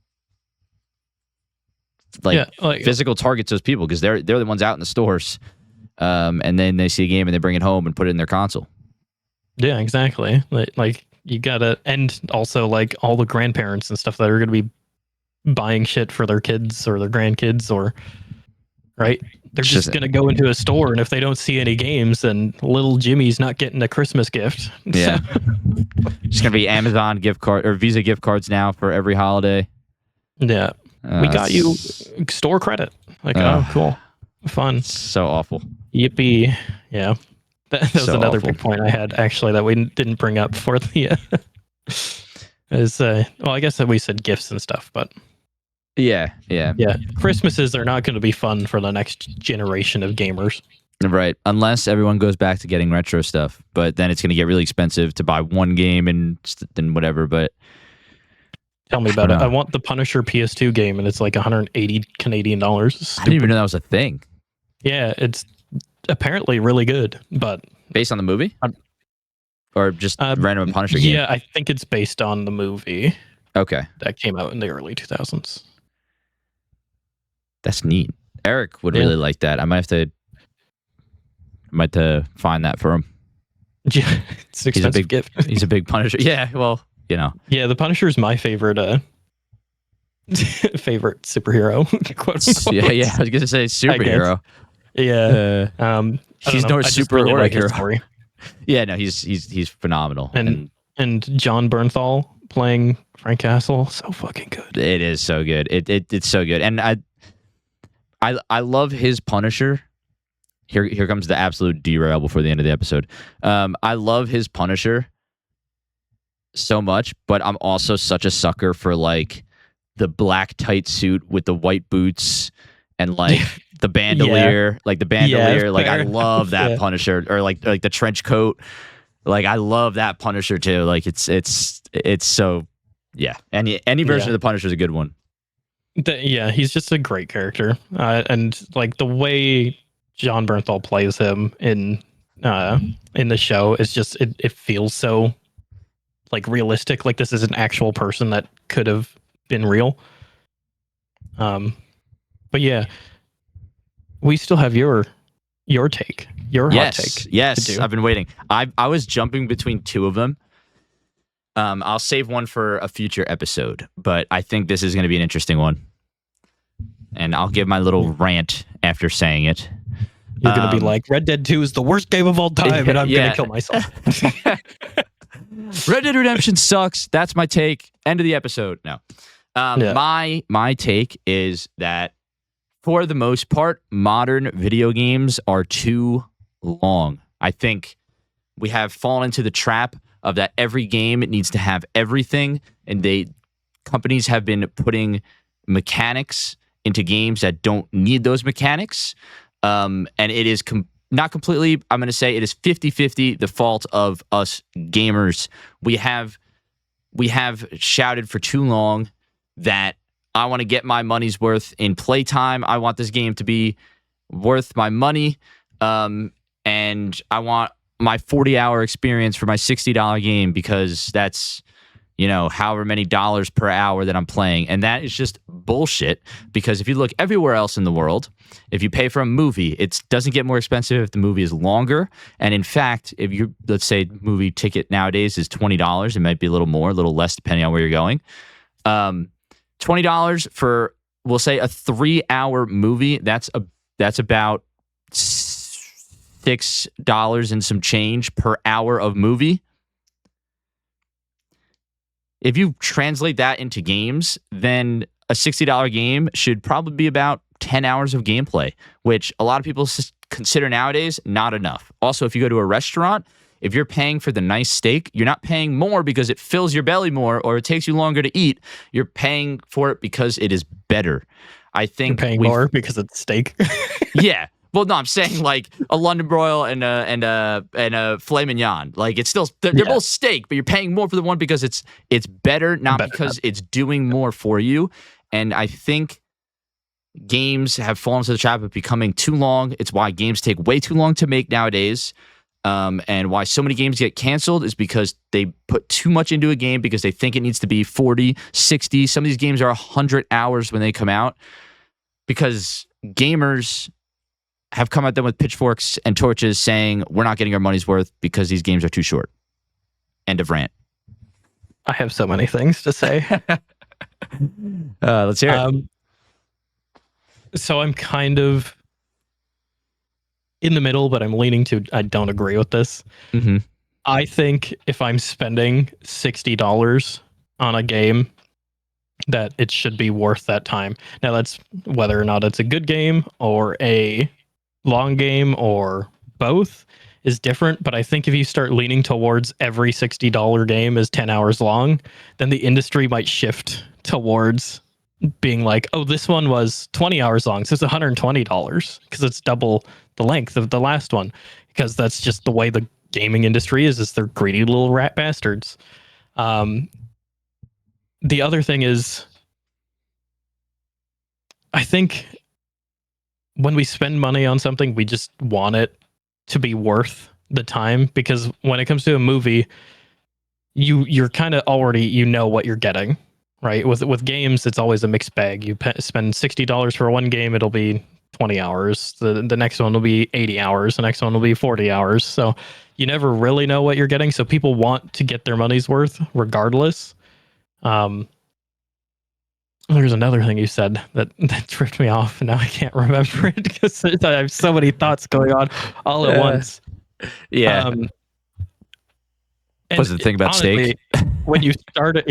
targets those people, because they're the ones out in the stores, and then they see a game and they bring it home and put it in their console. Yeah, exactly. Like you gotta, and also like all the grandparents and stuff that are gonna be buying shit for their kids or their grandkids, or right? They're just gonna go into a store, and if they don't see any games, then little Jimmy's not getting a Christmas gift. Yeah, it's gonna be Amazon gift card or Visa gift cards now for every holiday. Yeah, we got you store credit. Like, oh, cool, fun. So awful. Yippee! Yeah, that was so another awful. big point I had actually that we didn't bring up for the. Well, I guess that we said gifts and stuff, but. Yeah. Christmases are not going to be fun for the next generation of gamers. Right. Unless everyone goes back to getting retro stuff. But then it's going to get really expensive to buy one game and then whatever. But tell me about it. I want the Punisher PS2 game, and it's like 180 Canadian dollars. I didn't even know that was a thing. Yeah, it's apparently really good. But based on the movie? Or just random Punisher game? Yeah, I think it's based on the movie. Okay. That came out in the early 2000s. That's neat. Eric would really like that. I might have to find that for him. Yeah, it's an expensive gift. He's a big Punisher. Yeah, well, Yeah, the Punisher is my favorite favorite superhero. Yeah. I was gonna say superhero. Yeah. He's no super really or like hero. his story. Yeah, no, he's phenomenal. And John Bernthal playing Frank Castle, so fucking good. It is so good. It's so good. And I love his Punisher. Here comes the absolute derail before the end of the episode. I love his Punisher so much, but I'm also such a sucker for like the black tight suit with the white boots and like the bandolier, like I love that Punisher, or like the trench coat. Like I love that Punisher too. Like it's so any version of the Punisher is a good one. He's just a great character, and like the way John Bernthal plays him in the show is just it feels so like realistic. Like this is an actual person that could have been real. But yeah, we still have your take, hot take. Yes, I've been waiting. I was jumping between two of them. I'll save one for a future episode, but I think this is going to be an interesting one. And I'll give my little rant after saying it. You're going to be like, Red Dead 2 is the worst game of all time, and I'm going to kill myself. Red Dead Redemption sucks. That's my take. End of the episode. No. My take is that for the most part, modern video games are too long. I think we have fallen into the trap of that every game needs to have everything, and companies have been putting mechanics into games that don't need those mechanics. And it is not completely, I'm going to say it is 50-50 the fault of us gamers. We have shouted for too long that I want to get my money's worth in playtime. I want this game to be worth my money. And I want my 40-hour experience for my $60 game because that's, however many dollars per hour that I'm playing. And that is just bullshit, because if you look everywhere else in the world, if you pay for a movie, it doesn't get more expensive if the movie is longer. And in fact, if let's say movie ticket nowadays is $20, it might be a little more, a little less depending on where you're going. $20 for, we'll say, a 3-hour movie, that's about $6 and some change per hour of movie. If you translate that into games, then a $60 game should probably be about 10 hours of gameplay, which a lot of people consider nowadays not enough. Also, if you go to a restaurant, if you're paying for the nice steak, you're not paying more because it fills your belly more or it takes you longer to eat. You're paying for it because it is better. I think you're paying more because it's steak. Yeah. Well, no, I'm saying like a London broil and a filet mignon. Like it's still they're both steak, but you're paying more for the one because it's better, not because it's doing more for you. And I think games have fallen into the trap of becoming too long. It's why games take way too long to make nowadays. And why so many games get canceled is because they put too much into a game because they think it needs to be 40, 60. Some of these games are 100 hours when they come out because gamers have come at them with pitchforks and torches saying, we're not getting our money's worth because these games are too short. End of rant. I have so many things to say. Let's hear it. So I'm kind of in the middle, but I'm leaning to I don't agree with this. Mm-hmm. I think if I'm spending $60 on a game, that it should be worth that time. Now, that's whether or not it's a good game or a long game or both is different. But I think if you start leaning towards every $60 game is 10 hours long, then the industry might shift towards being like, oh, this one was 20 hours long, so it's $120 because it's double the length of the last one, because that's just the way the gaming industry is they're greedy little rat bastards. The other thing is, I think when we spend money on something, we just want it to be worth the time, because when it comes to a movie, you're kind of already, what you're getting, right? With games, it's always a mixed bag. You spend $60 for one game, it'll be 20 hours. The next one will be 80 hours. The next one will be 40 hours. So you never really know what you're getting. So people want to get their money's worth regardless. There's another thing you said that tripped me off, and now I can't remember it because I have so many thoughts going on all at once. Yeah. What's the thing about honestly, steak? When you started,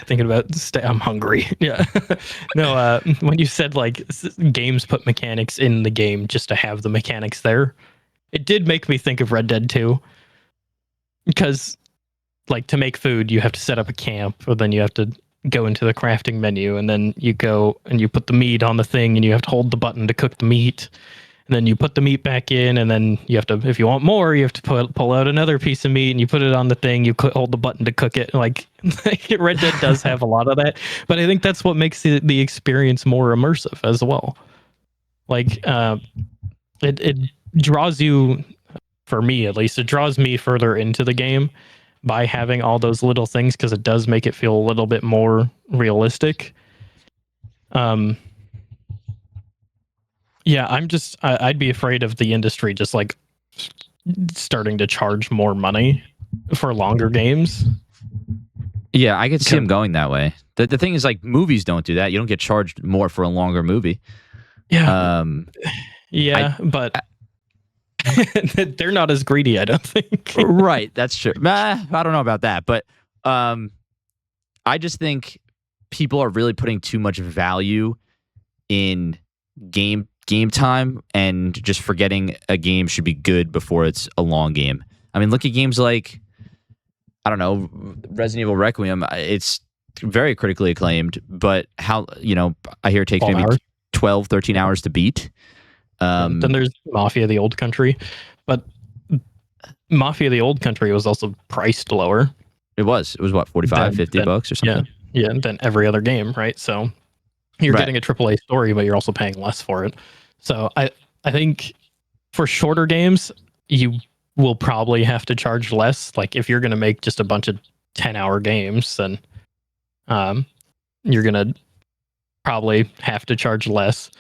thinking about steak, I'm hungry. Yeah. No, when you said like games put mechanics in the game just to have the mechanics there, it did make me think of Red Dead 2. Because like to make food, you have to set up a camp, or then you have to go into the crafting menu, and then you go and you put the meat on the thing, and you have to hold the button to cook the meat, and then you put the meat back in, and then you have to, if you want more, you have to pull out another piece of meat and you put it on the thing, you hold the button to cook it. Like Red Dead does have a lot of that, but I think that's what makes the experience more immersive as well. Like it draws you, for me at least, it draws me further into the game by having all those little things, because it does make it feel a little bit more realistic. Yeah, I'd be afraid of the industry just like starting to charge more money for longer games, Yeah, I could see him going that way. The thing is, like, movies don't do that. You don't get charged more for a longer movie. Yeah. But they're not as greedy, I don't think. Right, that's true. I don't know about that, but I just think people are really putting too much value in game time and just forgetting a game should be good before it's a long game. I mean, look at games like, I don't know, Resident Evil Requiem. It's very critically acclaimed, but how, I hear it takes maybe 12, 13 hours to beat. Then there's Mafia: The Old Country, but Mafia: The Old Country was also priced lower. It was what, 45, 50 bucks or something? Yeah, than every other game, right? So you're getting a AAA story, but you're also paying less for it. So I think for shorter games, you will probably have to charge less. Like if you're going to make just a bunch of 10-hour games, then you're going to probably have to charge less.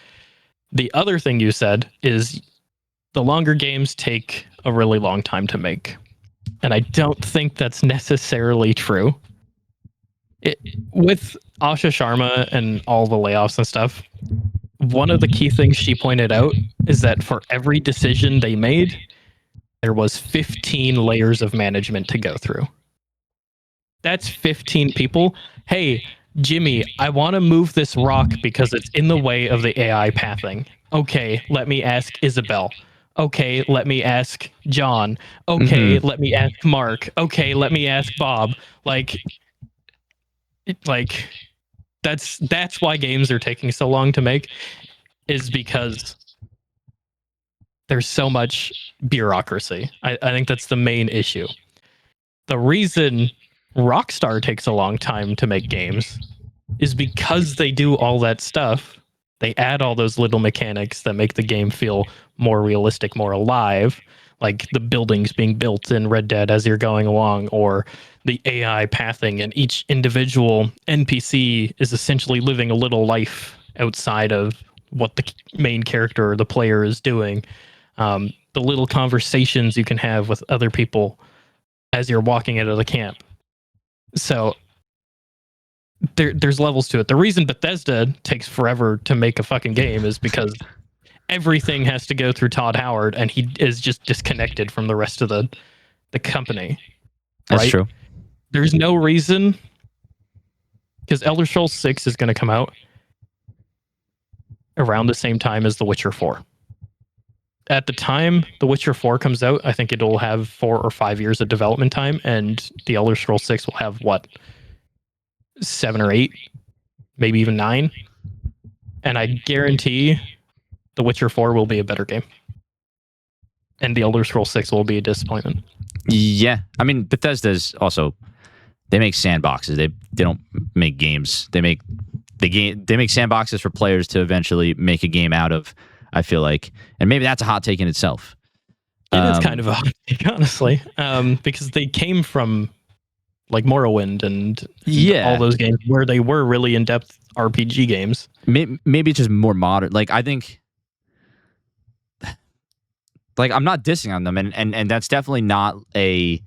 The other thing you said is the longer games take a really long time to make. And I don't think that's necessarily true. With Asha Sharma and all the layoffs and stuff, one of the key things she pointed out is that for every decision they made, there was 15 layers of management to go through. That's 15 people. Hey, Jimmy, I want to move this rock because it's in the way of the AI pathing. Okay, let me ask Isabel. Okay, let me ask John. Okay, let me ask Mark. Okay, let me ask Bob. Like that's why games are taking so long to make, is because there's so much bureaucracy. I think that's the main issue. The reason Rockstar takes a long time to make games is because they do all that stuff. They add all those little mechanics that make the game feel more realistic, more alive, like the buildings being built in Red Dead as you're going along, or the AI pathing, and each individual NPC is essentially living a little life outside of what the main character or the player is doing. The little conversations you can have with other people as you're walking out of the camp. So there's levels to it. The reason Bethesda takes forever to make a fucking game is because everything has to go through Todd Howard, and he is just disconnected from the rest of the company. That's right? true. There's no reason, because Elder Scrolls 6 is going to come out around the same time as The Witcher 4. At the time The Witcher 4 comes out, I think it'll have 4 or 5 years of development time, and the Elder Scrolls 6 will have, 7 or 8, maybe even 9. And I guarantee The Witcher 4 will be a better game. And the Elder Scrolls 6 will be a disappointment. Yeah. I mean, Bethesda's also, they make sandboxes. They don't make games. They make sandboxes for players to eventually make a game out of, I feel like. And maybe that's a hot take in itself. It is kind of a hot take, honestly. Because they came from like Morrowind and all those games where they were really in-depth RPG games. Maybe it's just more modern. Like, I think, like, I'm not dissing on them, and that's definitely not a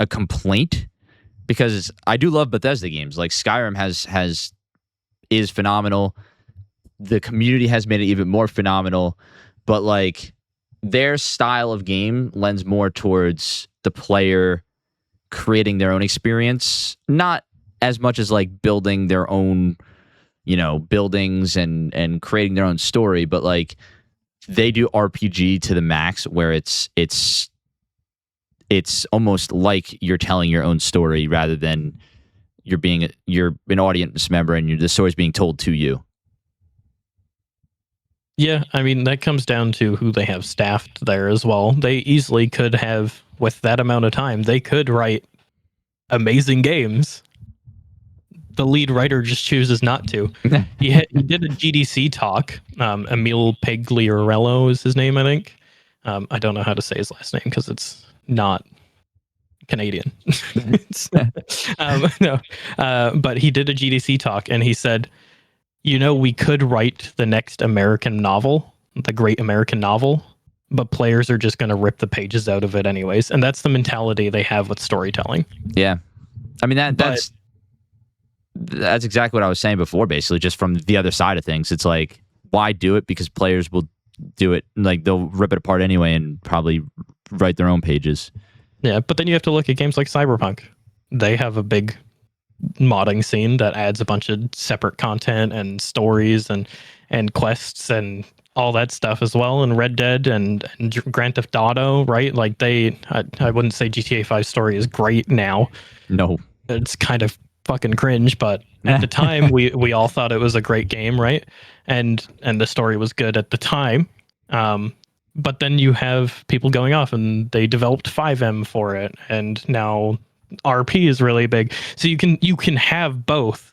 complaint, because I do love Bethesda games. Like Skyrim is phenomenal. The community has made it even more phenomenal, but like their style of game lends more towards the player creating their own experience, not as much as like building their own, buildings and creating their own story, but like they do RPG to the max, where it's almost like you're telling your own story rather than you're an audience member and the story's being told to you. Yeah, I mean, that comes down to who they have staffed there as well. They easily could have, with that amount of time, they could write amazing games. The lead writer just chooses not to. He did a GDC talk. Emil Pagliarello is his name, I think. I don't know how to say his last name because it's not Canadian. No, but he did a GDC talk, and he said, we could write the next American novel, the great American novel, but players are just going to rip the pages out of it anyways. And that's the mentality they have with storytelling. Yeah. I mean that's exactly what I was saying before. Basically, just from the other side of things, it's like, why do it? Because players will do it. Like they'll rip it apart anyway and probably write their own pages. Yeah, but then you have to look at games like Cyberpunk. They have a big modding scene that adds a bunch of separate content and stories and quests and all that stuff as well. And Red Dead and Grand Theft Auto, right? Like I wouldn't say GTA 5 story is great now. No, it's kind of fucking cringe, but at the time we all thought it was a great game, right? And the story was good at the time. But then you have people going off and they developed 5M for it, and now RP is really big. So you can have both.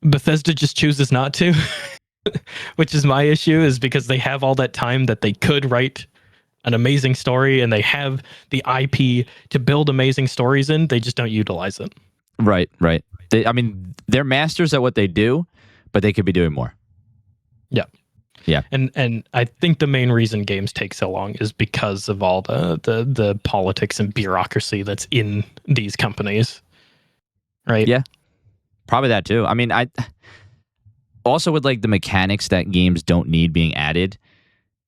Bethesda just chooses not to, which is my issue, is because they have all that time that they could write an amazing story, and they have the IP to build amazing stories in. They just don't utilize it. Right. They're masters at what they do, but they could be doing more. Yeah. And I think the main reason games take so long is because of all the politics and bureaucracy that's in these companies. Right? Yeah. Probably that too. I mean, I also with like the mechanics that games don't need being added,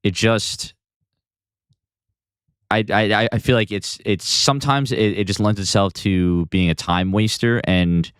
it just I feel like it's sometimes it just lends itself to being a time waster, and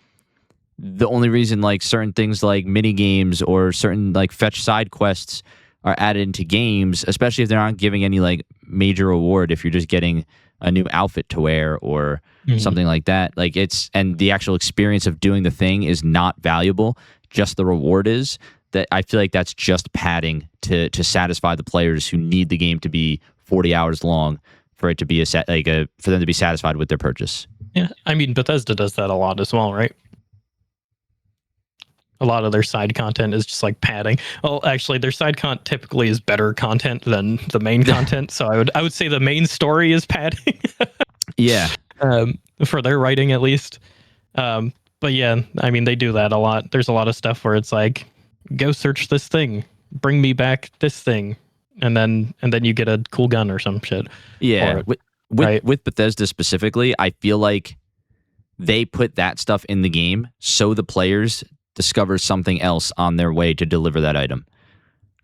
the only reason like certain things like mini games or certain like fetch side quests are added into games, especially if they're not giving any like major reward, if you're just getting a new outfit to wear or something like that, like and the actual experience of doing the thing is not valuable, just the reward is, that I feel like that's just padding to satisfy the players who need the game to be 40 hours long for it to be for them to be satisfied with their purchase. Yeah, I mean Bethesda does that a lot as well, right? A lot of their side content is just like padding. Well, actually, their side content typically is better content than the main content. So I would say the main story is padding. Yeah. For their writing, at least. But yeah, I mean, they do that a lot. There's a lot of stuff where it's like, go search this thing, bring me back this thing, and then you get a cool gun or some shit. Yeah. With Bethesda specifically, I feel like they put that stuff in the game so the players discover something else on their way to deliver that item.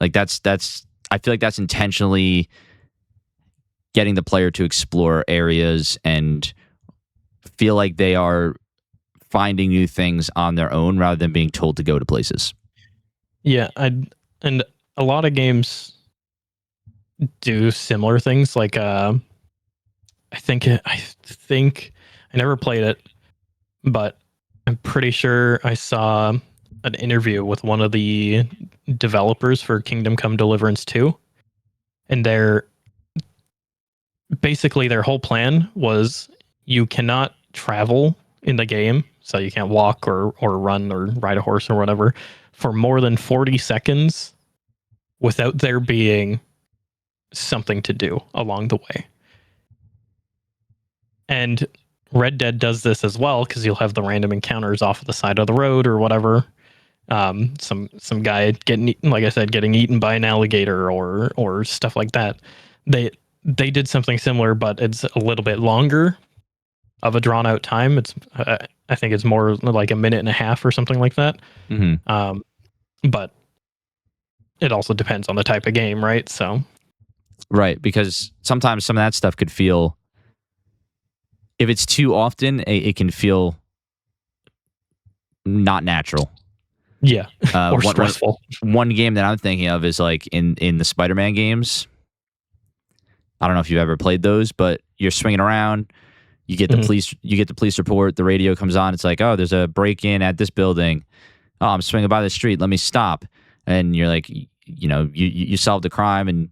Like that's I feel like that's intentionally getting the player to explore areas and feel like they are finding new things on their own rather than being told to go to places. Yeah, and a lot of games do similar things. Like I think I never played it, but I'm pretty sure I saw an interview with one of the developers for Kingdom Come Deliverance 2, and their whole plan was you cannot travel in the game, so you can't walk or run or ride a horse or whatever for more than 40 seconds without there being something to do along the way. And Red Dead does this as well, because you'll have the random encounters off of the side of the road or whatever. Some guy getting eaten by an alligator or stuff like that. They did something similar, but it's a little bit longer of a drawn out time. It's I think it's more like a minute and a half or something like that. Mm-hmm. But it also depends on the type of game, right? So, right, because sometimes some of that stuff could feel, if it's too often, it can feel not natural. Yeah, or stressful. One game that I'm thinking of is like in the Spider-Man games. I don't know if you've ever played those, but you're swinging around. You get the police. You get the police report. The radio comes on. It's like, oh, there's a break-in at this building. Oh, I'm swinging by the street. Let me stop. And you're like, you solved the crime and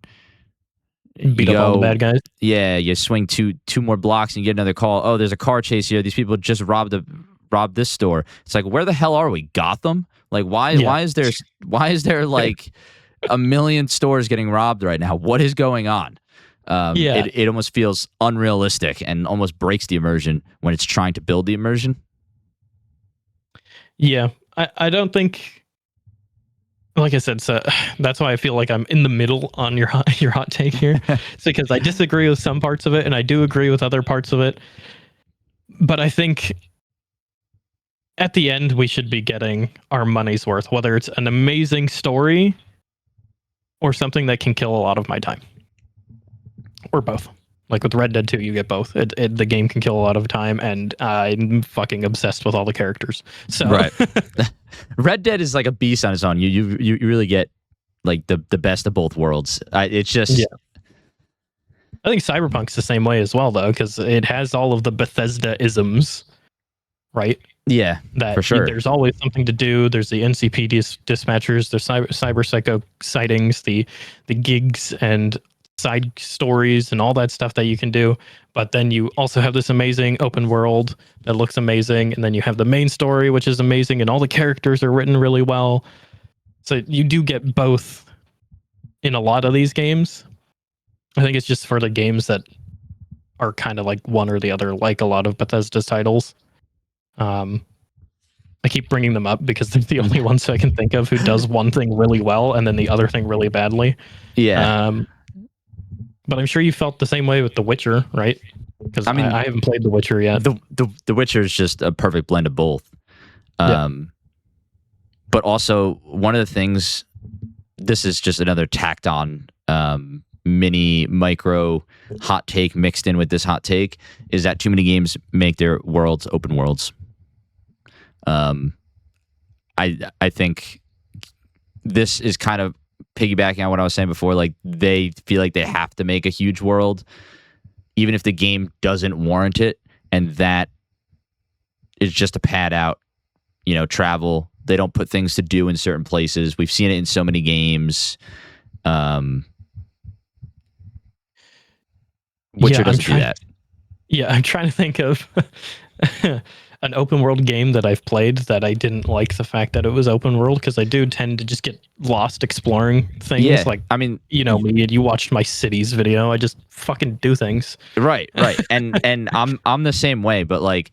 beat up all the bad guys. Yeah, you swing two more blocks and you get another call. Oh, there's a car chase here. These people just robbed this store. It's like, where the hell are we? Gotham? Like, why is there like a million stores getting robbed right now? What is going on? It almost feels unrealistic and almost breaks the immersion when it's trying to build the immersion. Yeah, I don't think. Like I said, so that's why I feel like I'm in the middle on your hot take here. It's because I disagree with some parts of it, and I do agree with other parts of it. But I think at the end, we should be getting our money's worth, whether it's an amazing story or something that can kill a lot of my time, or both. Like with Red Dead 2, you get both. The game can kill a lot of time, and I'm fucking obsessed with all the characters. So right. Red Dead is like a beast on its own. You really get like the best of both worlds. It's just. Yeah. I think Cyberpunk's the same way as well, though, because it has all of the Bethesda isms, right? Yeah, that for sure. There's always something to do. There's the NCP dispatchers, the cyber psycho sightings, the gigs and side stories and all that stuff that you can do. But then you also have this amazing open world that looks amazing, and then you have the main story, which is amazing, and all the characters are written really well. So you do get both in a lot of these games. I think it's just for the games that are kind of like one or the other, like a lot of Bethesda's titles. I keep bringing them up because they're the only ones I can think of who does one thing really well and then the other thing really badly. Yeah. But I'm sure you felt the same way with The Witcher, right? Because I haven't played The Witcher yet. The Witcher is just a perfect blend of both. But also one of the things, this is just another tacked on mini micro hot take mixed in with this hot take, is that too many games make their worlds open worlds. I think this is kind of piggybacking on what I was saying before. Like, they feel like they have to make a huge world, even if the game doesn't warrant it, and that is just to pad out, travel. They don't put things to do in certain places. We've seen it in so many games. Witcher doesn't do that. Yeah, I'm trying to think of an open world game that I've played that I didn't like the fact that it was open world, because I do tend to just get lost exploring things. Yeah, like, me, and you watched my cities video. I just fucking do things. Right. and I'm the same way, but like,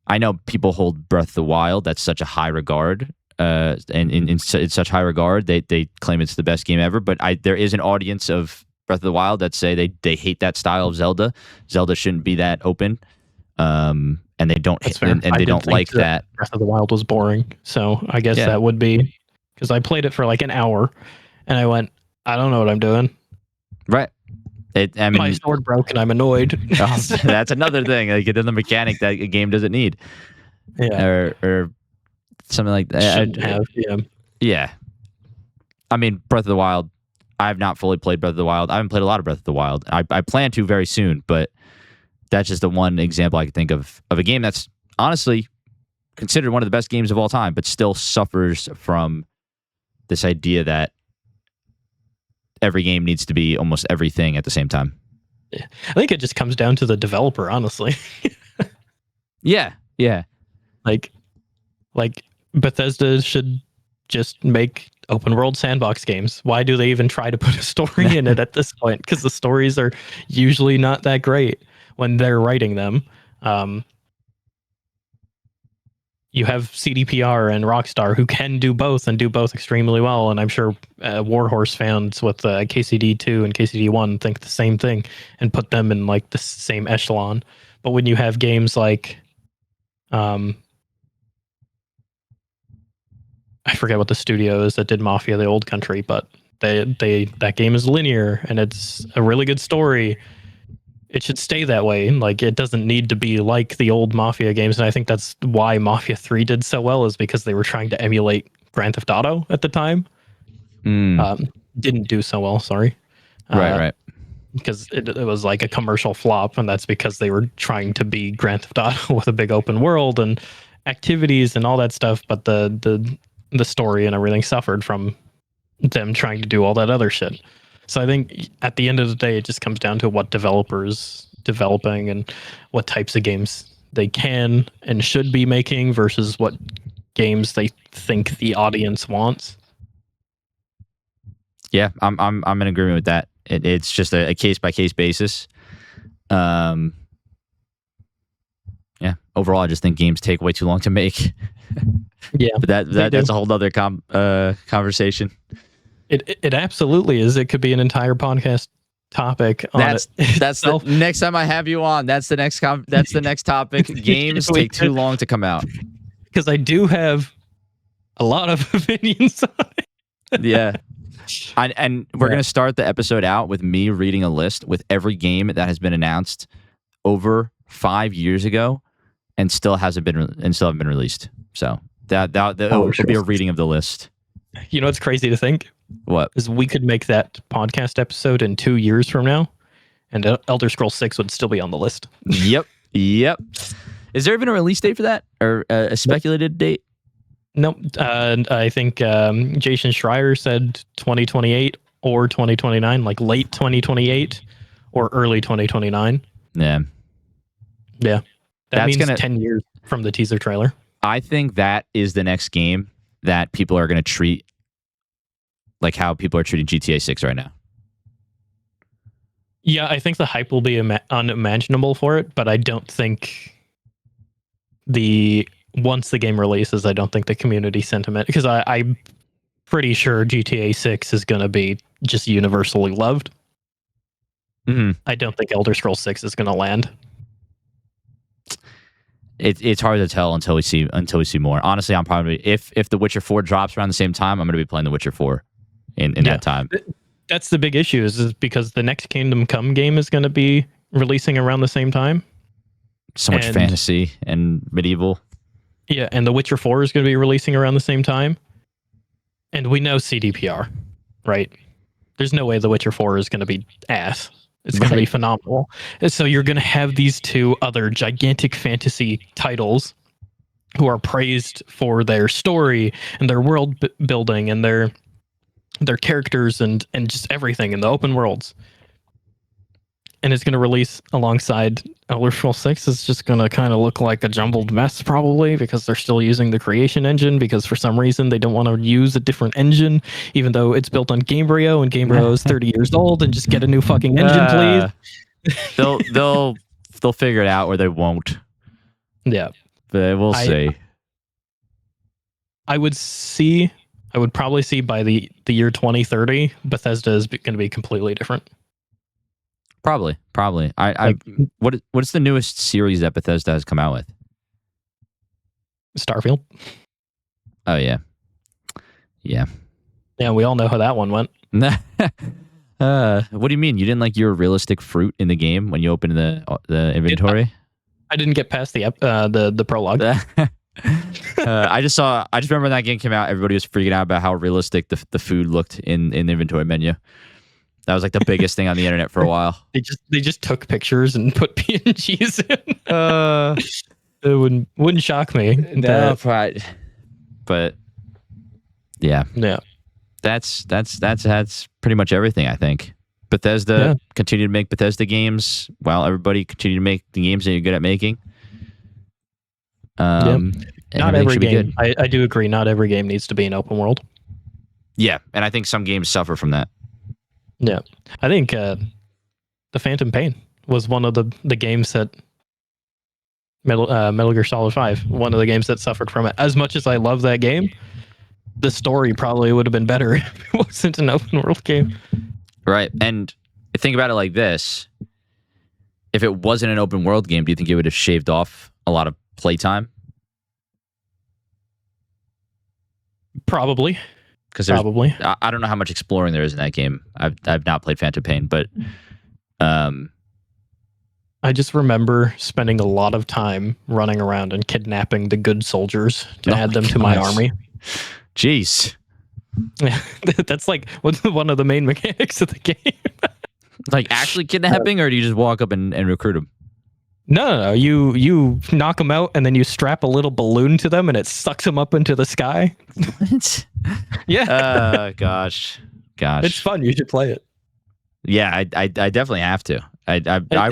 I know people hold Breath of the Wild, that's such a high regard. And in such high regard, they claim it's the best game ever. But there is an audience of Breath of the Wild that say they hate that style of Zelda. Zelda shouldn't be that open, and they don't and they don't like that. Breath of the Wild was boring, so I guess that would be, because I played it for like an hour, and I went, I don't know what I'm doing. Right. My sword broke, and I'm annoyed. That's another thing. Like, another mechanic that a game doesn't need. Yeah. Or something like that. Shouldn't have. Yeah. I mean, Breath of the Wild, I have not fully played Breath of the Wild. I haven't played a lot of Breath of the Wild. I plan to very soon, but that's just the one example I can think of a game that's honestly considered one of the best games of all time, but still suffers from this idea that every game needs to be almost everything at the same time. I think it just comes down to the developer, honestly. Yeah. Like Bethesda should just make open world sandbox games. Why do they even try to put a story in it at this point? Because the stories are usually not that great when they're writing them. You have CDPR and Rockstar who can do both and do both extremely well. And I'm sure Warhorse fans with KCD 2 and KCD 1 think the same thing and put them in like the same echelon. But when you have games like, I forget what the studio is that did Mafia: The Old Country, but that game is linear and it's a really good story. It should stay that way. Like, it doesn't need to be like the old Mafia games. And I think that's why Mafia 3 did so well, is because they were trying to emulate Grand Theft Auto at the time. Didn't do so well, sorry. Right. Because it was like a commercial flop, and that's because they were trying to be Grand Theft Auto with a big open world and activities and all that stuff. But the story and everything suffered from them trying to do all that other shit. So I think at the end of the day, it just comes down to what developers developing and what types of games they can and should be making versus what games they think the audience wants. Yeah, I'm in agreement with that. It's just a case by case basis. Yeah. Overall, I just think games take way too long to make. Yeah, but that's a whole other conversation. It absolutely is. It could be an entire podcast topic. That's the next time I have you on. That's the next topic. Games take too long to come out. because I do have a lot of opinions on it. Yeah. And we're going to start the episode out with me reading a list with every game that has been announced over 5 years ago and still haven't been released. So that will be a reading of the list. You know what's crazy to think? What? Is we could make that podcast episode in 2 years from now, and Elder Scrolls 6 would still be on the list. Yep. Is there even a release date for that, or a speculated date? Nope. I think Jason Schreier said 2028 or 2029, like late 2028 or early 2029. Yeah. That means 10 years from the teaser trailer. I think that is the next game that people are going to treat like how people are treating GTA 6 right now. Yeah, I think the hype will be unimaginable for it, but I don't think once the game releases, I don't think the community sentiment, because I'm pretty sure GTA 6 is going to be just universally loved. Mm-hmm. I don't think Elder Scrolls 6 is going to land. It's hard to tell until we see more. Honestly, I'm probably if The Witcher 4 drops around the same time, I'm going to be playing The Witcher 4 in that time. That's the big issue is because the next Kingdom Come game is going to be releasing around the same time. So much fantasy and medieval. Yeah, and The Witcher 4 is going to be releasing around the same time. And we know CDPR, right? There's no way The Witcher 4 is going to be ass. It's going to be phenomenal. And so you're going to have these two other gigantic fantasy titles who are praised for their story and their world building and their characters and just everything in the open worlds. And it's going to release alongside Elder Scrolls 6. It's just going to kind of look like a jumbled mess probably because they're still using the creation engine because for some reason they don't want to use a different engine even though it's built on Gamebryo and Gamebryo is 30 years old and just get a new fucking engine, please. They'll figure it out or they won't. Yeah. But we'll see. I would probably see by the year 2030 Bethesda is going to be completely different. Probably. What's the newest series that Bethesda has come out with? Starfield. Oh yeah. Yeah, we all know how that one went. What do you mean? You didn't like your realistic fruit in the game when you opened the inventory? I didn't get past the prologue. I just remember when that game came out, everybody was freaking out about how realistic the food looked in the inventory menu. That was like the biggest thing on the internet for a while. They just took pictures and put PNGs in. It wouldn't shock me. No, but yeah. That's pretty much everything, I think. Bethesda continue to make Bethesda games while everybody continue to make the games that you're good at making. Not every game. I do agree. Not every game needs to be an open world. Yeah, and I think some games suffer from that. Yeah, I think the Phantom Pain was one of the games that Metal Gear Solid 5, one of the games that suffered from it. As much as I love that game, the story probably would have been better if it wasn't an open world game. Right, and think about it like this. If it wasn't an open world game, do you think it would have shaved off a lot of playtime? Probably. Probably. I don't know how much exploring there is in that game. I've not played Phantom Pain, but I just remember spending a lot of time running around and kidnapping the good soldiers to add them to my army. Jeez. Yeah, that's like one of the main mechanics of the game. Like actually kidnapping, or do you just walk up and recruit them? No. You knock them out, and then you strap a little balloon to them, and it sucks them up into the sky. What? Yeah. Gosh. It's fun. You should play it. Yeah, I definitely have to. I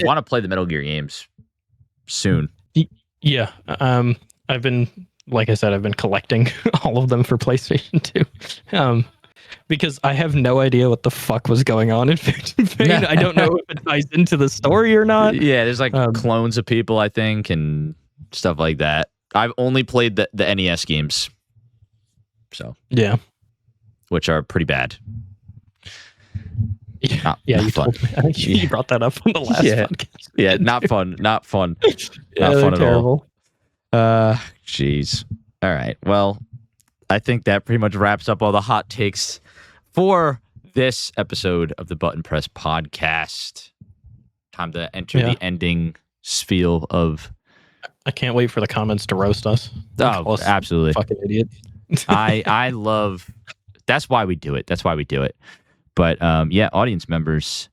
want to play the Metal Gear games soon. Yeah. I've been collecting all of them for PlayStation 2. Because I have no idea what the fuck was going on in Phantom Pain. I don't know if it ties into the story or not. Yeah, there's like clones of people, I think, and stuff like that. I've only played the NES games. So yeah, which are pretty bad. Yeah, you fun. I think you brought that up on the last podcast. Yeah, not fun. Not fun. Yeah, not fun at terrible. all. Jeez. All right. Well, I think that pretty much wraps up all the hot takes for this episode of the Button Press podcast. Time to enter the ending spiel of. I can't wait for the comments to roast us. Oh, absolutely. Fucking idiot. I love. That's why we do it. But audience members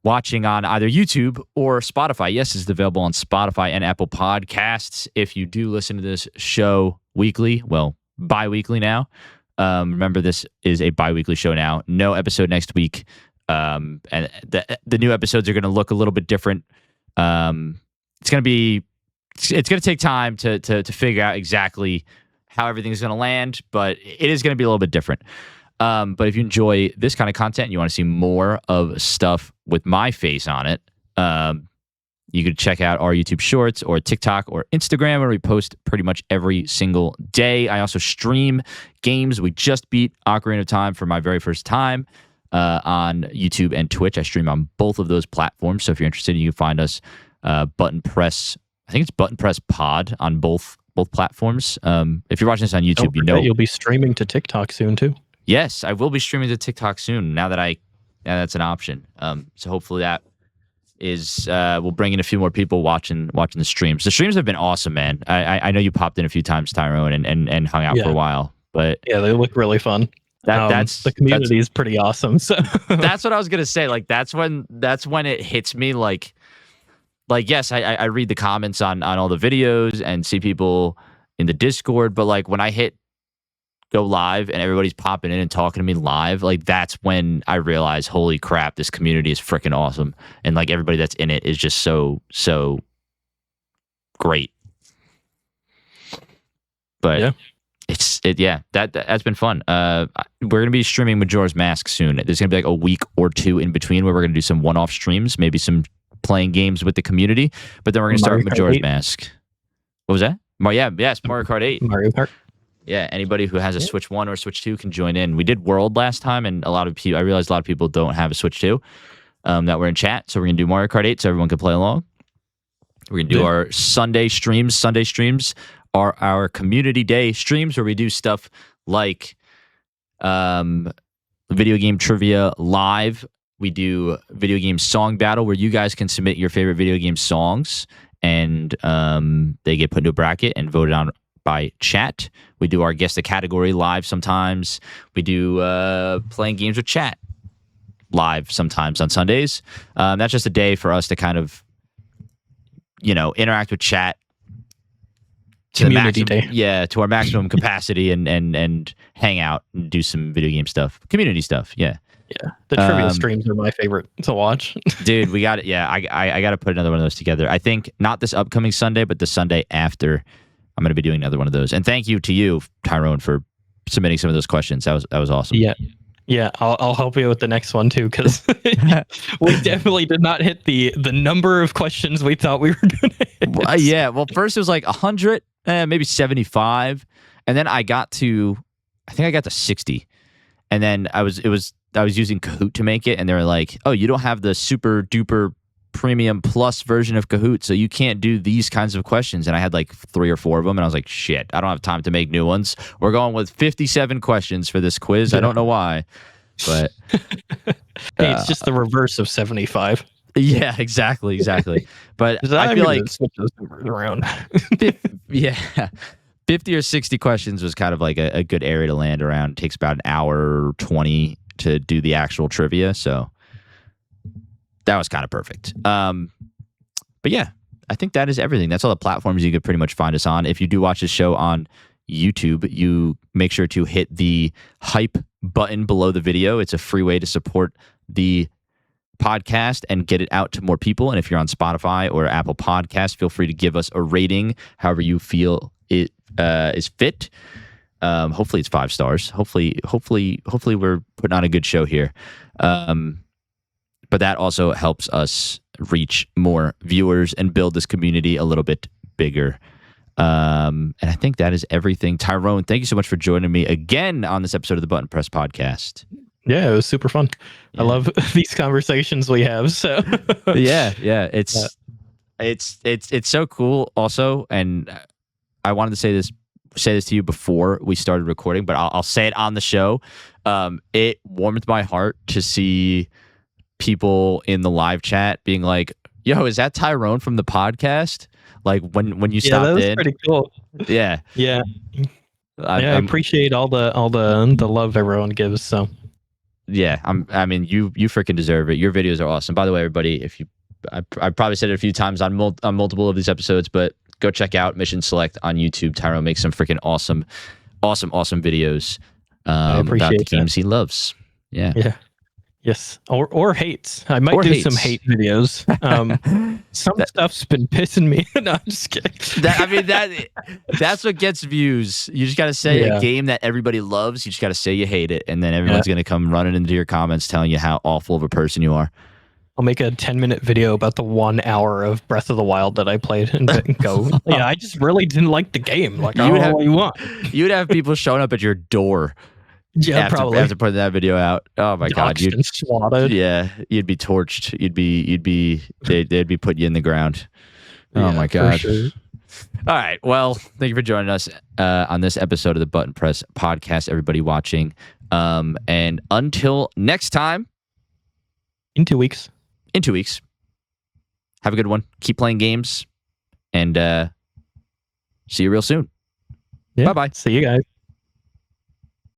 watching on either YouTube or Spotify. Yes, it's available on Spotify and Apple Podcasts. If you do listen to this show weekly, well, bi-weekly now. Remember, this is a bi-weekly show now. No episode next week. And the new episodes are going to look a little bit different. It's going to take time to figure out exactly how everything's going to land, but it is going to be a little bit different. But if you enjoy this kind of content and you want to see more of stuff with my face on it, you could check out our YouTube Shorts or TikTok or Instagram, where we post pretty much every single day. I also stream games. We just beat Ocarina of Time for my very first time on YouTube and Twitch. I stream on both of those platforms. So if you're interested, you can find us ButtonPress. I think it's ButtonPress Pod on both platforms. If you're watching this on YouTube, you'll be streaming to TikTok soon too. Yes, I will be streaming to TikTok soon. Now that that's an option. So hopefully that is we'll bring in a few more people watching the streams. The streams have been awesome, man. I know you popped in a few times, Tyrone, and hung out for a while. But yeah, they look really fun. That's the community is pretty awesome. So that's what I was gonna say. Like that's when it hits me. Like yes, I read the comments on all the videos and see people in the Discord, but like when I hit go live and everybody's popping in and talking to me live, like that's when I realize, holy crap, this community is freaking awesome, and like everybody that's in it is just so great. But that's been fun. We're gonna be streaming Majora's Mask soon. There's gonna be like a week or two in between where we're gonna do some one-off streams, maybe some playing games with the community, but then we're gonna start Majora's Mask. What was that? Mario Kart 8. Mario Kart. Yeah, anybody who has a Switch 1 or Switch 2 can join in. We did World last time, and I realized a lot of people don't have a Switch 2 that were in chat, so we're going to do Mario Kart 8 so everyone can play along. We're going to do our Sunday streams. Sunday streams are our community day streams where we do stuff like video game trivia live. We do video game song battle where you guys can submit your favorite video game songs, and they get put into a bracket and voted on by chat. We do our guess the category live sometimes. We do playing games with chat live sometimes on Sundays. That's just a day for us to kind of, interact with chat to community day. Yeah, to our maximum capacity and hang out and do some video game stuff, community stuff. Yeah. Yeah, the trivia streams are my favorite to watch. Dude, we got it. Yeah, I got to put another one of those together. I think not this upcoming Sunday, but the Sunday after. I'm going to be doing another one of those. And thank you to you, Tyrone, for submitting some of those questions. That was awesome. Yeah. I'll help you with the next one too, because we definitely did not hit the number of questions we thought we were going to hit. Well, first it was like 100, maybe 75, and then I got to 60, and then I was using Kahoot to make it, and they were like, "Oh, you don't have the super duper premium plus version of Kahoot, so you can't do these kinds of questions." And I had like 3 or 4 of them, and I was like, shit, I don't have time to make new ones. We're going with 57 questions for this quiz. I don't know why, but hey, it's just the reverse of 75. Yeah, exactly. But I feel like switch those numbers around. 50 or 60 questions was kind of like a good area to land around. It takes about an hour 20 to do the actual trivia, so that was kind of perfect. But yeah, I think that is everything. That's all the platforms you could pretty much find us on. If you do watch this show on YouTube, you make sure to hit the hype button below the video. It's a free way to support the podcast and get it out to more people. And if you're on Spotify or Apple Podcasts, feel free to give us a rating however you feel it is fit. Hopefully it's 5 stars. Hopefully we're putting on a good show here. But that also helps us reach more viewers and build this community a little bit bigger. And I think that is everything. Tyrone, thank you so much for joining me again on this episode of the Button Press podcast. Yeah, it was super fun. Yeah. I love these conversations we have. So yeah, it's so cool also. And I wanted to say this say this to you before we started recording, but I'll say it on the show. It warmed my heart to see people in the live chat being like, "Yo, is that Tyrone from the podcast?" Like when you stopped that was in. Pretty cool. Yeah. I appreciate all the love everyone gives. So yeah, I mean, you freaking deserve it. Your videos are awesome. By the way, everybody, I probably said it a few times on multiple of these episodes, but go check out Mission Select on YouTube. Tyrone makes some freaking awesome videos about the games he loves. Yeah. Yes, or hates. I might do some hate videos. Some stuff's been pissing me. No, I'm just kidding. That's what gets views. You just got to say a game that everybody loves. You just got to say you hate it, and then everyone's going to come running into your comments telling you how awful of a person you are. I'll make a 10-minute video about the 1 hour of Breath of the Wild that I played and go, yeah, I just really didn't like the game. Like, I don't know what you want. You'd have people showing up at your door. Yeah, probably. After putting that video out. Oh my God. You'd swatted. Yeah. You'd be torched. They'd be putting you in the ground. Oh my God. Sure. All right. Well, thank you for joining us on this episode of the Button Press podcast, everybody watching. And until next time. In 2 weeks. Have a good one. Keep playing games. And see you real soon. Yeah. Bye-bye. See you guys.